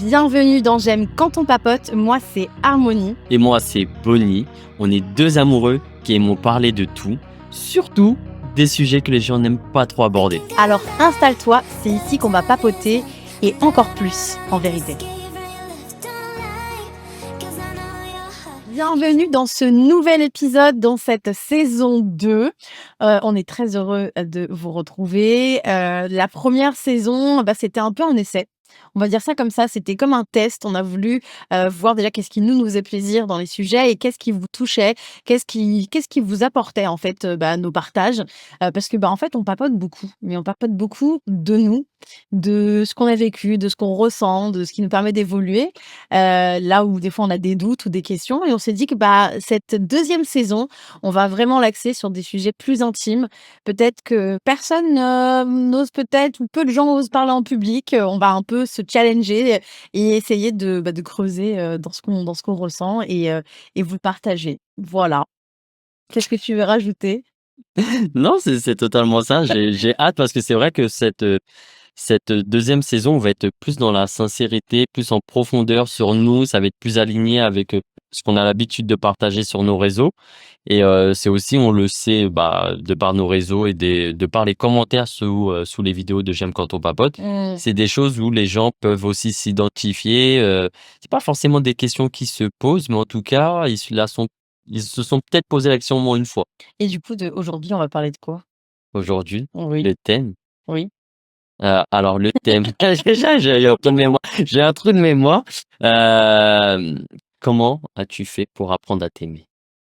Bienvenue dans J'aime quand on papote, moi c'est Harmonie. Et moi, c'est Bonnie. On est deux amoureux qui aimons parler de tout, surtout des sujets que les gens n'aiment pas trop aborder. Alors installe-toi, c'est ici qu'on va papoter et encore plus en vérité. Bienvenue dans ce nouvel épisode, dans cette saison 2. On est très heureux de vous retrouver. La première saison, c'était un peu un essai. On va dire ça comme ça, c'était comme un test. On a voulu voir déjà qu'est-ce qui nous faisait plaisir dans les sujets et qu'est-ce qui vous touchait, qu'est-ce qui vous apportait en fait nos partages. Parce que en fait, on papote beaucoup, mais on papote beaucoup de nous, de ce qu'on a vécu, de ce qu'on ressent, de ce qui nous permet d'évoluer. Là où des fois on a des doutes ou des questions et on s'est dit que cette deuxième saison, on va vraiment l'axer sur des sujets plus intimes. Peut-être que personne n'ose peut-être ou peu de gens osent parler en public. On va un peu se challenger et essayer de creuser dans ce qu'on ressent et vous le partager. Voilà. Qu'est-ce que tu veux rajouter? Non, c'est totalement ça. J'ai hâte parce que c'est vrai que cette deuxième saison va être plus dans la sincérité, plus en profondeur sur nous. Ça va être plus aligné avec ce qu'on a l'habitude de partager sur nos réseaux. Et c'est aussi, on le sait, de par nos réseaux et de par les commentaires sous les vidéos de J'aime quand on papote, Mmh. c'est des choses où les gens peuvent aussi s'identifier. C'est pas forcément des questions qui se posent, mais en tout cas, ils se sont peut-être posé la question au moins une fois. Et du coup, aujourd'hui, on va parler de quoi? Aujourd'hui, Oui, le thème. oui. Alors le thème, déjà j'ai un trou de mémoire. J'ai un trou de mémoire. Comment as-tu fait pour apprendre à t'aimer?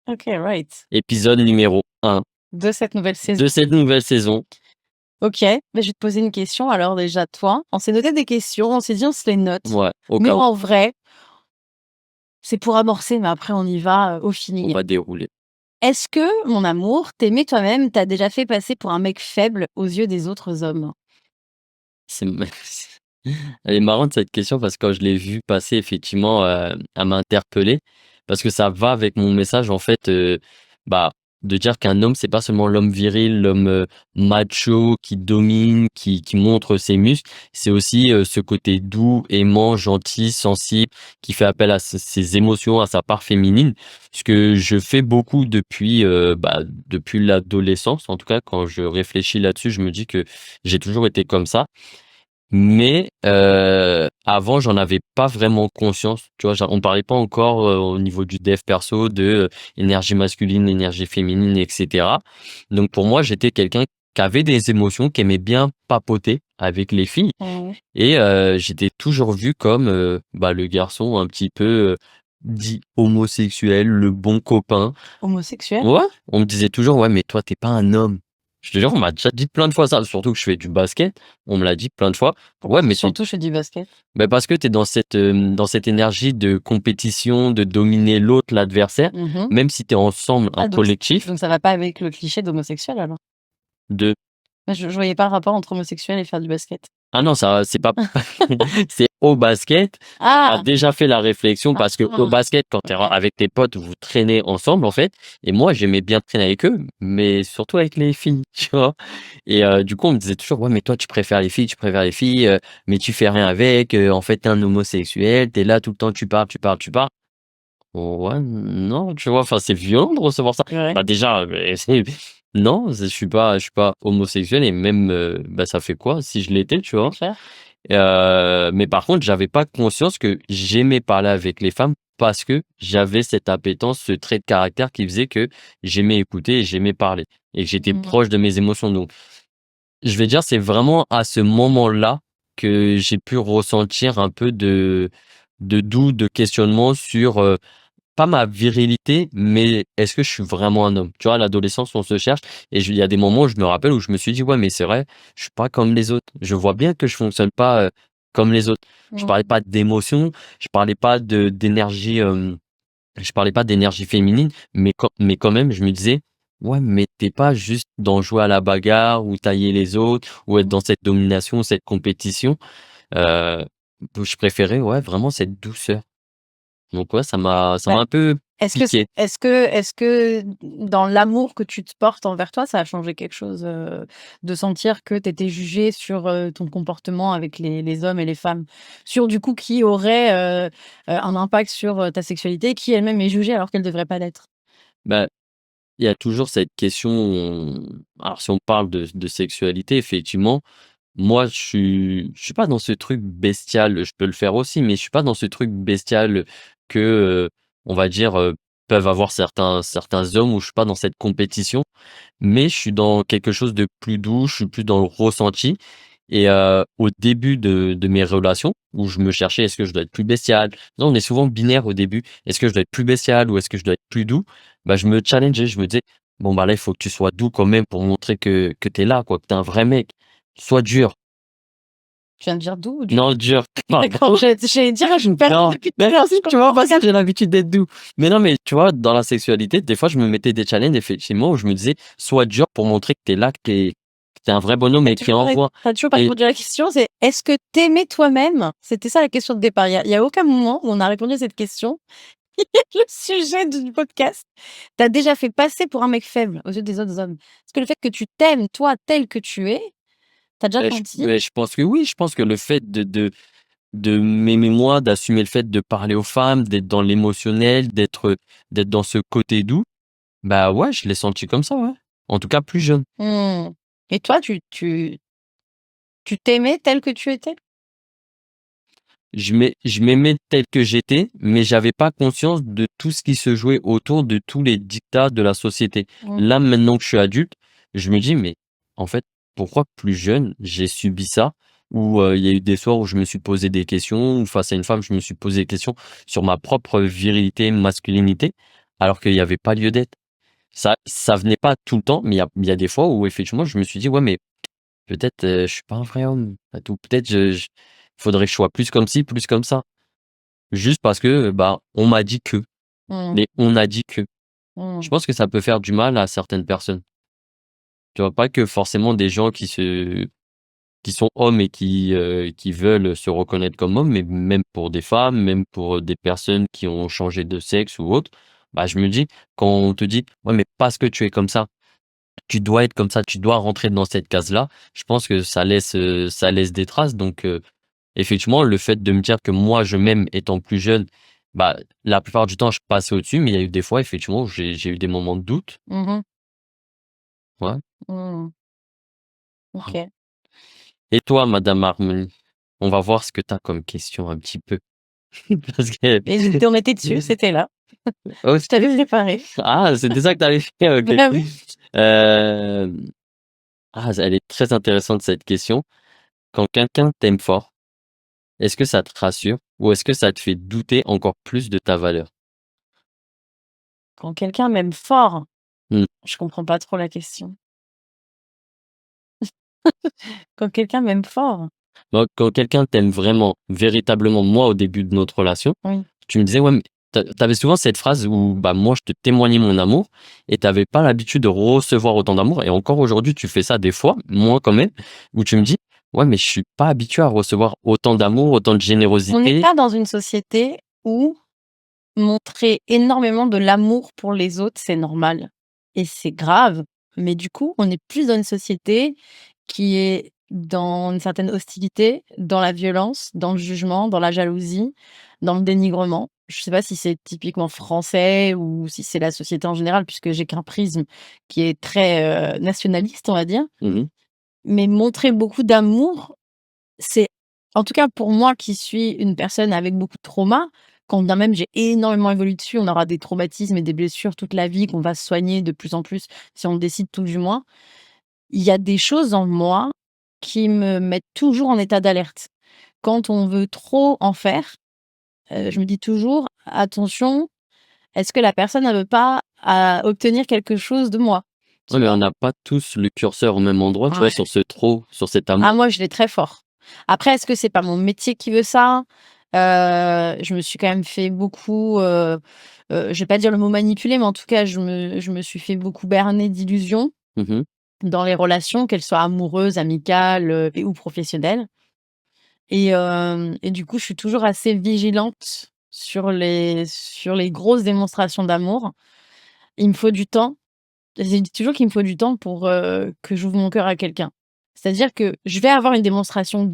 OK, right. Épisode numéro 1 De cette nouvelle saison. de cette nouvelle saison. OK, je vais te poser une question alors déjà toi. On s'est noté des questions, on s'est dit on se les note. Ouais, au Mais cas où, en vrai, c'est pour amorcer, mais après on y va, au on feeling. va dérouler. Est-ce que, mon amour, t'aimer toi-même t'a déjà fait passer pour un mec faible aux yeux des autres hommes? C'est elle est marrante cette question parce que quand je l'ai vue passer effectivement, elle m'a interpellé parce que ça va avec mon message en fait, bah, de dire qu'un homme, c'est pas seulement l'homme viril, l'homme, macho qui domine, qui montre ses muscles. C'est aussi, ce côté doux, aimant, gentil, sensible, qui fait appel à ses émotions, à sa part féminine. Ce que je fais beaucoup depuis l'adolescence. En tout cas, quand je réfléchis là-dessus, je me dis que j'ai toujours été comme ça. Mais avant, j'en avais pas vraiment conscience, tu vois? On parlait pas encore, au niveau du dev perso de, énergie masculine, énergie féminine et cetera. Donc pour moi, j'étais quelqu'un qui avait des émotions, qui aimait bien papoter avec les filles Mmh. et j'étais toujours vu comme, le garçon un petit peu, dit homosexuel, le bon copain. Homosexuel? Ouais, on me disait toujours: «Ouais, mais toi, t'es pas un homme». Je te jure, on m'a déjà dit plein de fois ça, surtout que je fais du basket. On me l'a dit plein de fois: Pourquoi «Ouais, mais tu» surtout je fais du basket? parce que tu es dans cette énergie de compétition, de dominer l'autre, l'adversaire, Mmh. même si tu es ensemble, en Ah donc collectif, donc ça va pas avec le cliché d'homosexuel alors? de Moi je voyais pas le rapport entre homosexuel et faire du basket. ah non, ça c'est pas c'est au basket, tu Ah! déjà fait la réflexion Ah! parce que au basket, quand tu es OK. avec tes potes, vous traînez ensemble, en fait, et moi, j'aimais bien traîner avec eux, mais surtout avec les filles, tu vois? Et du coup, on me disait toujours: «Ouais, mais toi, tu préfères les filles, mais tu fais rien avec, en fait, tu es un homosexuel, tu es là tout le temps, tu parles, tu parles, tu parles». Ouais, non, tu vois? Enfin, c'est violent de recevoir ça. Ouais, Déjà, c'est non, je suis pas homosexuel et même, ça fait quoi si je l'étais, tu c'est vois? clair. Mais par contre, j'avais pas conscience que j'aimais parler avec les femmes parce que j'avais cette appétence, ce trait de caractère qui faisait que j'aimais écouter et j'aimais parler et que j'étais Mmh. proche de mes émotions. Donc, je vais dire, c'est vraiment à ce moment-là que j'ai pu ressentir un peu de doute, de questionnement sur, pas ma virilité, mais est-ce que je suis vraiment un homme? Tu vois, à l'adolescence, on se cherche et il y a des moments où je me rappelle où je me suis dit: «Ouais, mais c'est vrai, je suis pas comme les autres. Je vois bien que je fonctionne pas, comme les autres». Je parlais Mmh. pas d'émotion, je parlais pas d'énergie, je parlais pas d'énergie féminine, mais quand même, je me disais: «Ouais, mais t'es pas juste dans jouer à la bagarre ou tailler les autres ou être dans cette domination, cette compétition». Heu, je préférais, ouais, vraiment cette douceur. Donc ouais, ça m'a Bah un peu compliqué. Est-ce que dans l'amour que tu te portes envers toi, ça a changé quelque chose, de sentir que tu étais jugé sur, ton comportement avec les hommes et les femmes? Sur du coup qui aurait, un impact sur, ta sexualité, qui elle-même est jugée alors qu'elle devrait pas l'être? Bah, il y a toujours cette question, alors si on parle de sexualité, effectivement, moi je suis pas dans ce truc bestial, je peux le faire aussi, mais je suis pas dans ce truc bestial que, on va dire, peuvent avoir certains hommes, où je suis pas dans cette compétition. Mais je suis dans quelque chose de plus doux, je suis plus dans le ressenti et au début de mes relations où je me cherchais: «Est-ce que je dois être plus bestial?» Non, on est souvent binaire au début. «Est-ce que je dois être plus bestial ou est-ce que je dois être plus doux?» Bah, je me challengeais, je me disais: «Bon, bah, là, il faut que tu sois doux quand même pour montrer que tu es là, quoi, que tu es un vrai mec. Sois dur». Tu viens de dire doux ou dur? Non, dur, D'accord, pardon. j'allais dire, je me perds Non, depuis mais tout à l'heure, merci, je tu vois? comprends Parce que rien. j'ai l'habitude d'être doux. Mais non, mais tu vois, dans la sexualité, des fois, je me mettais des challenges effectivement où je me disais: «Sois dur pour montrer que tu es là, que tu es un vrai bonhomme et qui envoie». Tu toujours pas Et répondu à la question, c'est est-ce que t'aimais toi-même? C'était ça la question de départ. Il y a aucun moment où on a répondu à cette question. Le sujet du podcast. Tu as déjà fait passer pour un mec faible aux yeux des autres hommes? Est-ce que le fait que tu t'aimes toi tel que tu es, tu as déjà senti? je pense que oui, je pense que le fait de m'aimer moi, d'assumer le fait de parler aux femmes, d'être dans l'émotionnel, d'être dans ce côté doux, bah, ouais, je l'ai senti comme ça, ouais. En tout cas plus jeune. Mmh. Et toi, tu t'aimais tel que tu étais? Je m'aimais tel que j'étais, mais j'avais pas conscience de tout ce qui se jouait autour de tous les dictats de la société. Mmh. Là, maintenant que je suis adulte, je me dis: «Mais en fait, pourquoi plus jeune, j'ai subi ça?» Ou, il y a eu des soirs où je me suis posé des questions, ou face à une femme, je me suis posé des questions sur ma propre virilité, masculinité, alors qu'il y avait pas lieu d'être. Ça venait pas tout le temps, mais il y a des fois où effectivement je me suis dit: «Ouais, mais peut-être, je suis pas un vrai homme, à tout. Peut-être je faudrait que je sois plus comme ci, plus comme ça». Juste parce que, bah, on m'a dit que. Mmh. Les «on a dit que». Je Mmh. pense que ça peut faire du mal à certaines personnes. Tu vois? Pas que forcément des gens qui sont hommes et qui veulent se reconnaître comme hommes, mais même pour des femmes, même pour des personnes qui ont changé de sexe ou autre. Bah, je me dis, quand on te dit: «Ouais, mais parce que tu es comme ça, tu dois être comme ça, tu dois rentrer dans cette case-là», je pense que ça laisse des traces. Donc effectivement, le fait de me dire que moi je m'aime étant plus jeune, bah, la plupart du temps je passais au-dessus, mais il y a eu des fois effectivement où j'ai eu des moments de doute. Mmh. Ouais. Mmh. OK. Et toi, madame Harmonie? On va voir ce que tu as comme question un petit peu. Parce que Et on était dessus, c'était là. oh, Je t'avais préparé. c'était ça que tu avais fait? OK. Bah oui. Hem, elle est très intéressante cette question. Quand quelqu'un t'aime fort, est-ce que ça te rassure ou est-ce que ça te fait douter encore plus de ta valeur? Quand quelqu'un m'aime fort, Mmh. je comprends pas trop la question. Quand quelqu'un m'aime fort? Donc quand quelqu'un t'aime vraiment, véritablement, moi, au début de notre relation, Oui. tu me disais: «Ouais, mais» tu avais souvent cette phrase où, bah, moi, je te témoignais mon amour et tu avais pas l'habitude de recevoir autant d'amour et encore aujourd'hui, tu fais ça des fois, moi quand même, où tu me dis: «Ouais, mais je suis pas habitué à recevoir autant d'amour, autant de On n'est générosité». pas dans une société où montrer énormément de l'amour pour les autres, c'est normal et c'est grave. Mais du coup, on est plus dans une société qui est dans une certaine hostilité, dans la violence, dans le jugement, dans la jalousie, dans le dénigrement. Je sais pas si c'est typiquement français ou si c'est la société en général, puisque j'ai qu'un prisme qui est très, nationaliste, on va dire. Mmh mh. Mais montrer beaucoup d'amour, c'est en tout cas pour moi qui suis une personne avec beaucoup de traumas, quand bien même j'ai énormément évolué dessus, on aura des traumatismes et des blessures toute la vie qu'on va soigner de plus en plus si on le décide tout du moins. Il y a des choses en moi qui me mettent toujours en état d'alerte. Quand on veut trop en faire, je me dis toujours: «Attention, est-ce que la personne ne veut pas obtenir quelque chose de moi?» Ouais, Tu mais on vois? n'a pas tous le curseur au même endroit, tu vois? Ouais. Sur ce trop, sur cet Ah amour. moi, je l'ai très fort. Après, est-ce que c'est pas mon métier qui veut ça? Je me suis quand même fait beaucoup, je vais pas dire le mot manipuler, mais en tout cas, je me suis fait beaucoup berner d'illusions Mmh mh. dans les relations, qu'elles soient amoureuses, amicales, et ou professionnelles et du coup, je suis toujours assez vigilante sur les grosses démonstrations d'amour. Il me faut du temps. J'ai dit toujours qu'il me faut du temps pour, que j'ouvre mon cœur à quelqu'un. C'est-à-dire que je vais avoir une démonstration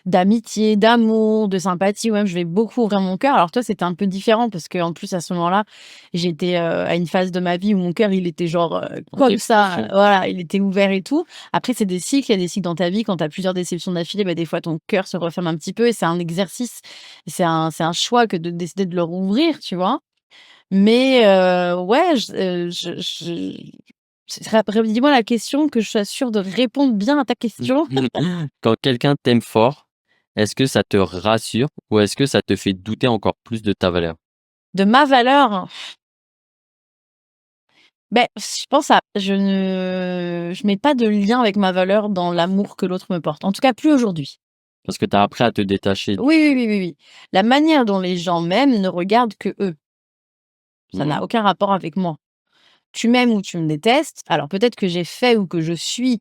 d'amitié, d'amour, de sympathie, ouais, je vais beaucoup ouvrir mon cœur. Alors toi, c'était un peu différent parce qu'en plus, à ce moment-là, j'étais, à une phase de ma vie où mon cœur, il était genre, En comme ça, expansion. voilà, il était ouvert et tout. Après, c'est des cycles, il y a des cycles dans ta vie. Quand tu as plusieurs déceptions d'affilée, bah, des fois, ton cœur se referme un petit peu et c'est un exercice, c'est un choix que de décider de le rouvrir, tu vois? Mais ouais, redis-moi la question que je sois sûre de répondre bien à ta question. Quand quelqu'un t'aime fort, est-ce que ça te rassure ou est-ce que ça te fait douter encore plus de ta valeur? De ma valeur, beh, je pense à je mets pas de lien avec ma valeur dans l'amour que l'autre me porte. En tout cas, plus aujourd'hui. Parce que tu as appris à te détacher. Oui, oui, oui, oui, oui. La manière dont les gens m'aiment ne regarde que eux. Ça Mmh. n'a aucun rapport avec moi. Tu m'aimes ou tu me détestes, alors peut-être que j'ai fait ou que je suis,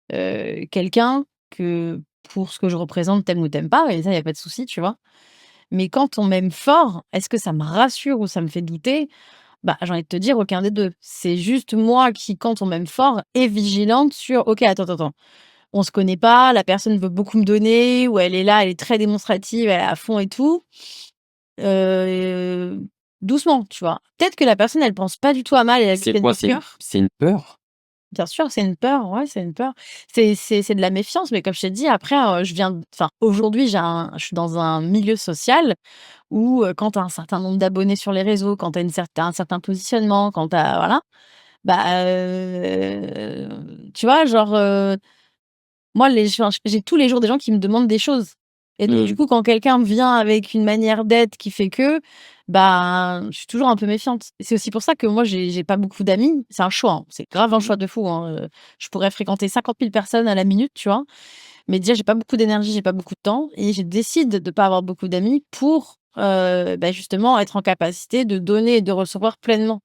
quelqu'un que pour ce que je représente, tu ou tu pas et ça, il y a pas de souci, tu vois? Mais quand on m'aime fort, est-ce que ça me rassure ou ça me fait douter? Bah, j'ai envie de te dire aucun des 2. C'est juste moi qui, quand on m'aime fort, est vigilante sur: «OK, attends, attends, attends, on se connaît pas, la personne veut beaucoup me donner ou elle est là, elle est très démonstrative, elle est à fond et tout, heu, doucement», tu vois? Peut-être que la personne, elle pense pas du tout à mal et elle est C'est pleine quoi? de C'est cœur. c'est une peur? Bien sûr, c'est une peur, ouais, c'est une peur. C'est de la méfiance, mais comme je t'ai dit, après, aujourd'hui, je suis dans un milieu social où, quand tu as un certain nombre d'abonnés sur les réseaux, quand tu as un certain positionnement, quand tu as voilà, bah, tu vois, genre, moi, les gens j'ai tous les jours des gens qui me demandent des choses et donc du Mmh. coup, quand quelqu'un vient avec une manière d'être qui fait que, ben, je suis toujours un peu méfiante et c'est aussi pour ça que moi, j'ai pas beaucoup d'amis. C'est un choix, hein, c'est grave un Mmh. choix de fou, hein, je pourrais fréquenter 50 000 personnes à la minute, tu vois? Mais déjà, j'ai pas beaucoup d'énergie, j'ai pas beaucoup de temps et je décide de pas avoir beaucoup d'amis pour, bah, justement être en capacité de donner et de recevoir pleinement.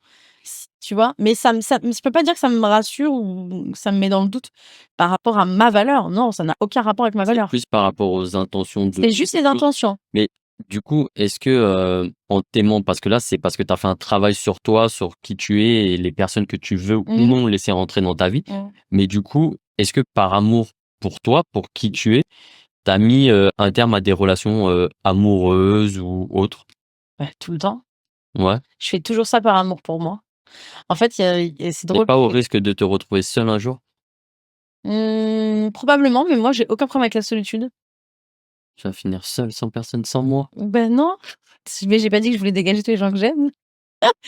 Tu vois? Mais je peux pas dire que ça me rassure ou que ça me met dans le doute par rapport à ma valeur. Non, ça n'a aucun rapport avec ma C'est valeur. plus par rapport aux intentions de C'est juste les l'autre. intentions. Mais du coup, est-ce que, en t'aimant parce que là, c'est parce que tu as fait un travail sur toi, sur qui tu es et les personnes que tu veux ou Mmh mh. non laisser rentrer dans ta vie. Mmh. Mais du coup, est-ce que par amour pour toi, pour qui tu es, tu as mis, un terme à des relations, amoureuses ou autres? Ouais, tout le temps. Ouais? Je fais toujours ça par amour pour moi. En fait, il y a c'est Mais drôle. pas au risque de te retrouver seul un jour? Probablement, mais moi, j'ai aucun problème avec la solitude. Tu vas finir seul, sans personne, sans moi? Ben non, mais j'ai pas dit que je voulais dégager tous les gens que j'aime.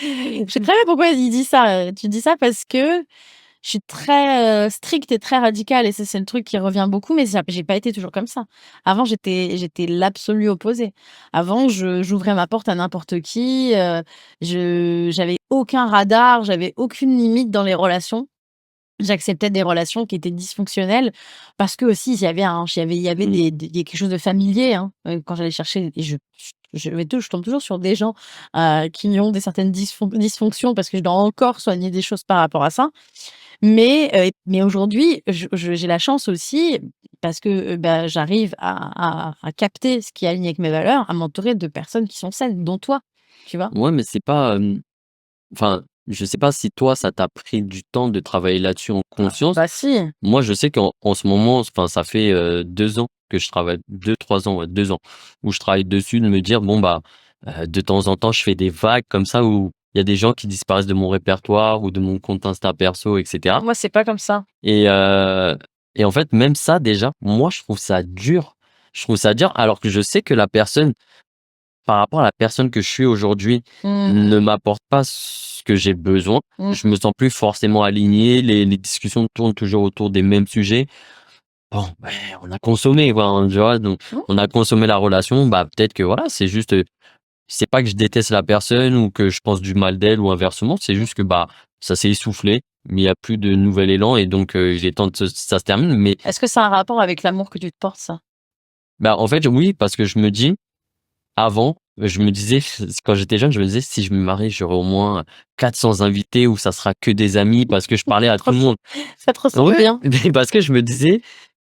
Je sais très bien pourquoi il dit ça, tu dis ça parce que je suis très, stricte et très radicale et ça, c'est le truc qui revient beaucoup, mais j'ai pas été toujours comme ça. Avant, j'étais l'absolu opposé. Avant, j'ouvrais ma porte à n'importe qui, j'avais aucun radar, j'avais aucune limite dans les relations. J'acceptais des relations qui étaient dysfonctionnelles parce que aussi il y avait Mmh. des quelque chose de familier, hein, quand j'allais chercher et je tombe toujours sur des gens, qui ont des certaines dysfonctions parce que je dois encore soigner des choses par rapport à ça. Mais aujourd'hui, j'ai la chance aussi parce que, bah, j'arrive à capter ce qui est aligné avec mes valeurs, à m'entourer de personnes qui sont saines, dont toi, tu vois? Ouais, mais c'est pas, enfin, je sais pas si toi, ça t'a pris du temps de travailler là-dessus en conscience. Bah si. Moi, je sais qu'en ce moment, enfin, ça fait, 2 ans que je travaille, 2-3 ans, ouais, 2 ans, où je travaille dessus, de me dire: «Bon, bah, de temps en temps, je fais des vagues comme ça où il y a des gens qui disparaissent de mon répertoire ou de mon compte Insta perso et cetera». Moi, c'est pas comme ça. Et et en fait, même ça déjà, moi, je trouve ça dur. Je trouve ça dur alors que je sais que la personne par rapport à la personne que je suis aujourd'hui, Mmh. ne m'apporte pas ce que j'ai besoin. Mmh. Je me sens plus forcément aligné, les discussions tournent toujours autour des mêmes sujets. Bon, ben, on a consommé quoi, hein, tu vois? Donc Mmh. on a consommé la relation, bah, peut-être que voilà, c'est juste, c'est pas que je déteste la personne ou que je pense du mal d'elle ou inversement, c'est juste que, bah, ça s'est essoufflé, mais il y a plus de nouvel élan et donc il est temps de ça se termine. Mais Est-ce que ça a un rapport avec l'amour que tu te portes, ça? bah, en fait, oui, parce que je me dis avant, je me disais quand j'étais jeune, je me disais: «Si je me marie, j'aurai au moins 400 invités où ça sera que des amis», parce que je parlais à tout Trop le monde. Ça te ressemble Ouais, bien. mais parce que je me disais: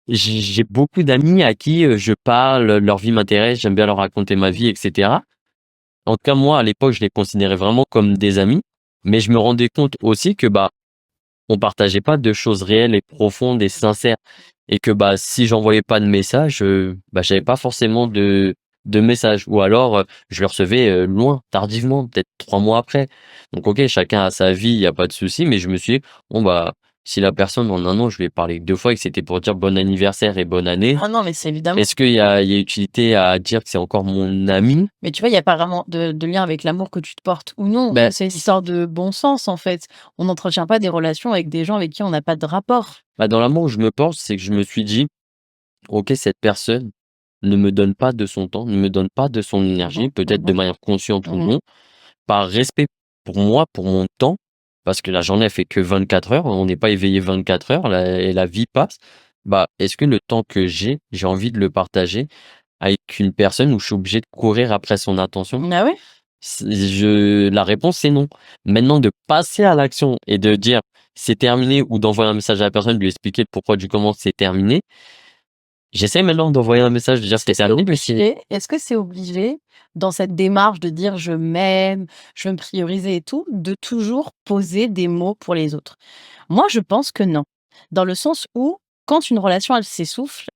«J'ai beaucoup d'amis à qui, je parle, leur vie m'intéresse, j'aime bien leur raconter ma vie et cetera». En tout cas, moi, à l'époque, je les considérais vraiment comme des amis, mais je me rendais compte aussi que, bah, on partageait pas de choses réelles et profondes et sincères et que, bah, si j'envoyais pas de message, bah, j'avais pas forcément de message ou alors, je le recevais, loin, tardivement, peut-être 3 mois après. Donc OK, chacun a sa vie, il y a pas de souci, mais je me suis dit: «Bon, bah, si la personne en un an, je lui ai parlé que 2 fois et que c'était pour dire bon anniversaire et bonne année, Ah non, mais c'est évidemment. est-ce qu'il y a utilité à dire que c'est encore mon ami?» Mais tu vois, il y a pas vraiment de lien avec l'amour que tu te portes ou non. Ben, C'est une histoire de bon sens, en fait. On n'entretient pas des relations avec des gens avec qui on n'a pas de rapport. bah, dans l'amour où je me porte, c'est que je me suis dit: OK, cette personne ne me donne pas de son temps, ne me donne pas de son Mmh énergie, peut-être de mh. manière consciente ou Mmh mh. non, par respect pour moi, pour mon temps, parce que la journée elle fait que 24 heures, on n'est pas éveillé 24 heures, la vie passe. Bah, est-ce que le temps que j'ai envie de le partager avec une personne où je suis obligé de courir après son attention? Ah ouais? La réponse c'est non. Maintenant de passer à l'action et de dire: «C'est terminé» ou d'envoyer un message à la personne, lui expliquer le pourquoi du comment c'est terminé. J'essaie maintenant d'envoyer un message, de dire: «C'est terminé», mais c'est Est-ce que c'est obligé, dans cette démarche de dire: «Je m'aime, je veux me prioriser et tout», de toujours poser des mots pour les autres? Moi, je pense que non. Dans le sens où, quand une relation, elle s'essouffle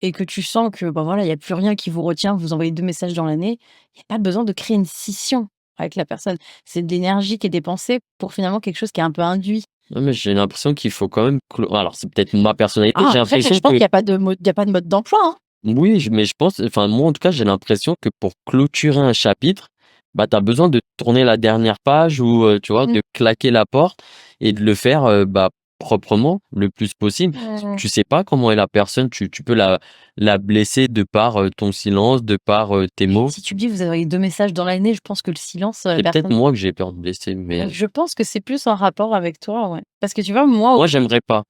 et que tu sens que, bah, voilà, il y a plus rien qui vous retient, vous envoyez 2 messages dans l'année, il y a pas besoin de créer une scission avec la personne. C'est de l'énergie qui est dépensée pour finalement quelque chose qui est un peu induit. ouais, mais j'ai l'impression qu'il faut quand même alors c'est peut-être ma personnalité, j'ai Après, l'impression je pense que qu'il y a pas de mode il y a pas de mode d'emploi, hein. oui, mais je pense enfin moi en tout cas, j'ai l'impression que pour clôturer un chapitre, bah, tu as besoin de tourner la dernière page ou, tu vois, Mmh. de claquer la porte et de le faire, bah, proprement, le plus possible. Mmh. Tu sais pas comment est la personne, tu peux la blesser de par, ton silence, de par, tes mots. Si tu me dis: «Vous avez 2 messages dans l'année», je pense que le silence, la C'est peut-être personne moi que j'ai peur de blesser, mais je pense que c'est plus en rapport avec toi, ouais. Parce que tu vois, moi, moi j'aimerais pas.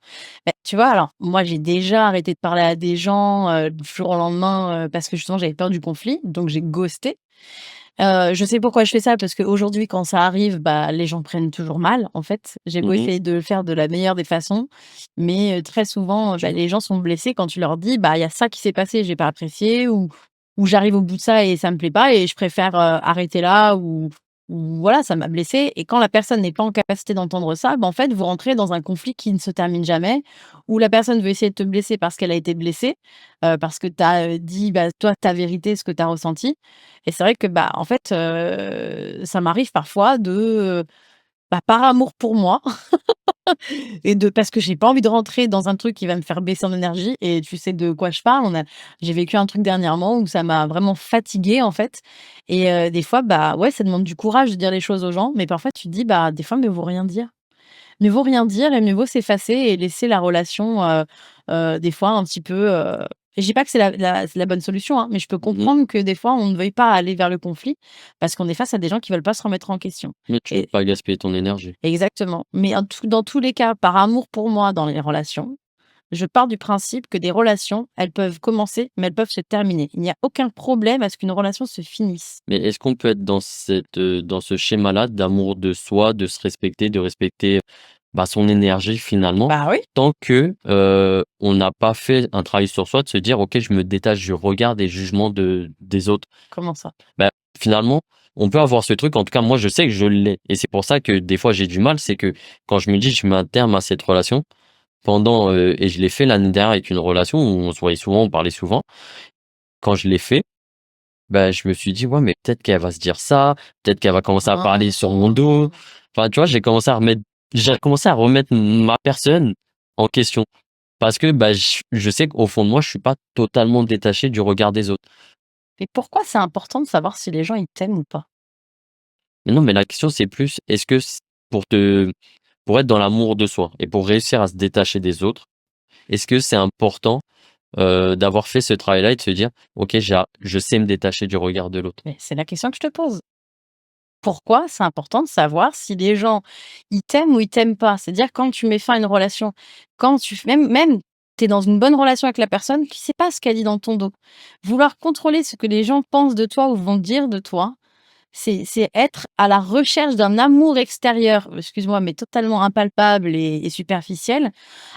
tu vois, alors, moi, j'ai déjà arrêté de parler à des gens, du jour au lendemain, parce que justement, j'avais peur du conflit, donc j'ai ghosté. Je sais pourquoi je fais ça, parce qu'aujourd'hui, quand ça arrive, bah, les gens prennent toujours mal, en fait. J'ai beau Mmh mh. essayer de le faire de la meilleure des façons, mais très souvent, bah, les gens sont blessés quand tu leur dis: «Bah, il y a ça qui s'est passé, j'ai pas apprécié» ou «J'arrive au bout de ça et ça me plaît pas et je préfère, arrêter là» ou «Voilà, ça m'a blessé» et quand la personne n'est pas en capacité d'entendre ça, bah, en fait, vous rentrez dans un conflit qui ne se termine jamais, où la personne veut essayer de te blesser parce qu'elle a été blessée, parce que tu as, dit, bah, toi, ta vérité, ce que tu as ressenti et c'est vrai que, bah, en fait, ça m'arrive parfois de, bah, par amour pour moi et de parce que j'ai pas envie de rentrer dans un truc qui va me faire baisser en énergie et tu sais de quoi je parle. J'ai vécu un truc dernièrement où ça m'a vraiment fatiguée, en fait et des fois, bah, ouais, ça demande du courage de dire les choses aux gens, mais parfois tu te dis: «Bah, des fois, mieux vaut rien dire». Mieux vaut rien dire et mieux vaut s'effacer et laisser la relation, des fois un petit peu, et je dis pas que c'est la bonne solution, hein, mais je peux Mmh. comprendre que des fois on ne veuille pas aller vers le conflit parce qu'on est face à des gens qui veulent pas se remettre en question Mais tu veux et pas gaspiller ton énergie. exactement, mais dans tous les cas, par amour pour moi dans les relations, je pars du principe que des relations, elles peuvent commencer, mais elles peuvent se terminer. Il n'y a aucun problème à ce qu'une relation se finisse. Mais est-ce qu'on peut être dans ce schéma-là d'amour de soi, de se respecter, de respecter, bah, son énergie finalement, Bah oui. tant que, on n'a pas fait un travail sur soi, de se dire: «OK, je me détache du regard, des jugements des autres». Comment ça? Bah, finalement, on peut avoir ce truc, en tout cas moi je sais que je l'ai et c'est pour ça que des fois j'ai du mal, c'est que quand je me dis: «Je mets un terme à cette relation», et je l'ai fait l'année dernière avec une relation où on se voyait souvent, on parlait souvent. Quand je l'ai fait, bah, je me suis dit: «Ouais, mais peut-être qu'elle va se dire ça, peut-être qu'elle va commencer à parler sur mon dos». Ah! Enfin, tu vois, j'ai commencé à remettre ma personne en question parce que, bah, je sais qu'au fond de moi, je suis pas totalement détaché du regard des autres. Et pourquoi c'est important de savoir si les gens ils t'aiment ou pas? Mais non, mais la question, c'est plus, est-ce que pour être dans l'amour de soi et pour réussir à se détacher des autres, est-ce que c'est important, d'avoir fait ce travail-là et de se dire: «OK, je sais me détacher du regard de l'autre»? Mais c'est la question que je te pose. Pourquoi c'est important de savoir si les gens, ils t'aiment ou ils t'aiment pas? C'est-à-dire quand tu mets fin à une relation, quand tu même tu es dans une bonne relation avec la personne, tu sais pas ce qu'elle dit dans ton dos. Vouloir contrôler ce que les gens pensent de toi ou vont dire de toi, c'est être à la recherche d'un amour extérieur, excuse-moi, mais totalement impalpable et superficiel.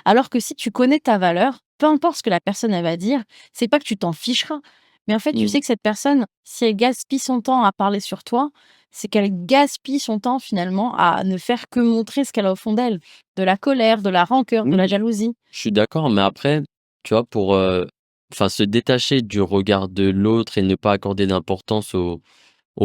Alors que si tu connais ta valeur, peu importe ce que la personne elle va dire, c'est pas que tu t'en ficheras, Mais en fait, tu Mmh. sais que cette personne, si elle gaspille son temps à parler sur toi, c'est qu'elle gaspille son temps finalement à ne faire que montrer ce qu'elle a au fond d'elle. De la colère, de la rancœur, de la Oui, jalousie. je suis d'accord, mais après, tu vois, pour, enfin, se détacher du regard de l'autre et ne pas accorder d'importance aux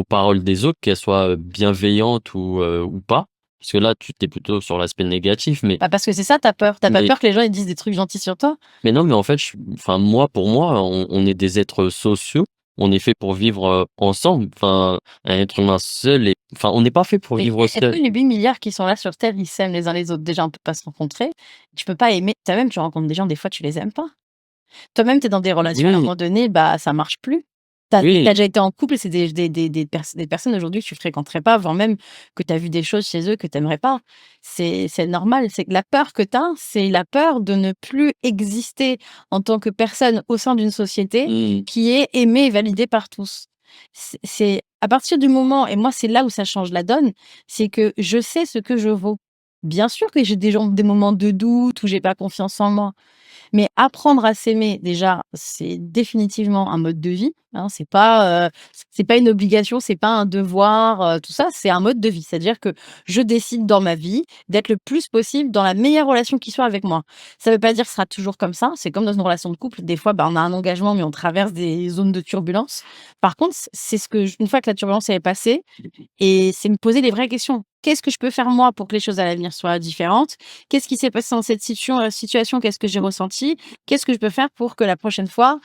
paroles des autres, qu'elles soient, bienveillantes ou pas, parce que là, tu es plutôt sur l'aspect négatif, Bah, parce que c'est ça, tu peur. Tu pas mais peur que les gens ils disent des trucs gentils sur toi? non, mais en fait, enfin, moi, pour moi, on est des êtres sociaux. On est fait pour vivre, ensemble. Enfin, un être humain seul enfin, on n'est pas fait pour Mais vivre est-ce que seul. les 8 milliards qui sont là sur terre, ils s'aiment les uns les autres? Déjà, on peut pas se rencontrer. Tu peux pas aimer toi-même, tu rencontres des gens, des fois, tu les aimes pas. Toi-même, tu es dans des relations, à un Oui, moment donné, bah, ça marche plus. Tu as oui, déjà été en couple, c'est des personnes aujourd'hui que tu fréquenterais pas, voire même que tu as vu des choses chez eux que tu aimerais pas. C'est normal, c'est que la peur que tu as, c'est la peur de ne plus exister en tant que personne au sein d'une société mmh, qui est aimée et validée par tous. C'est à partir du moment et moi, c'est là où ça change la donne, c'est que je sais ce que je vaux. Bien sûr que j'ai des moments de doute où j'ai pas confiance en moi. Mais apprendre à s'aimer, déjà, c'est définitivement un mode de vie, hein. C'est pas une obligation, c'est pas un devoir, tout ça, c'est un mode de vie. C'est-à-dire que je décide dans ma vie d'être le plus possible dans la meilleure relation qui soit avec moi. Ça veut pas dire que ce sera toujours comme ça. C'est comme dans une relation de couple. Des fois, bah, on a un engagement, mais on traverse des zones de turbulence. Par contre, c'est ce que une fois que la turbulence elle est passée, et c'est me poser les vraies questions. Qu'est-ce que je peux faire moi pour que les choses à l'avenir soient différentes? Qu'est-ce qui s'est passé dans cette situation? Qu'est-ce que j'ai ressenti? Qu'est-ce que je peux faire pour que la prochaine fois,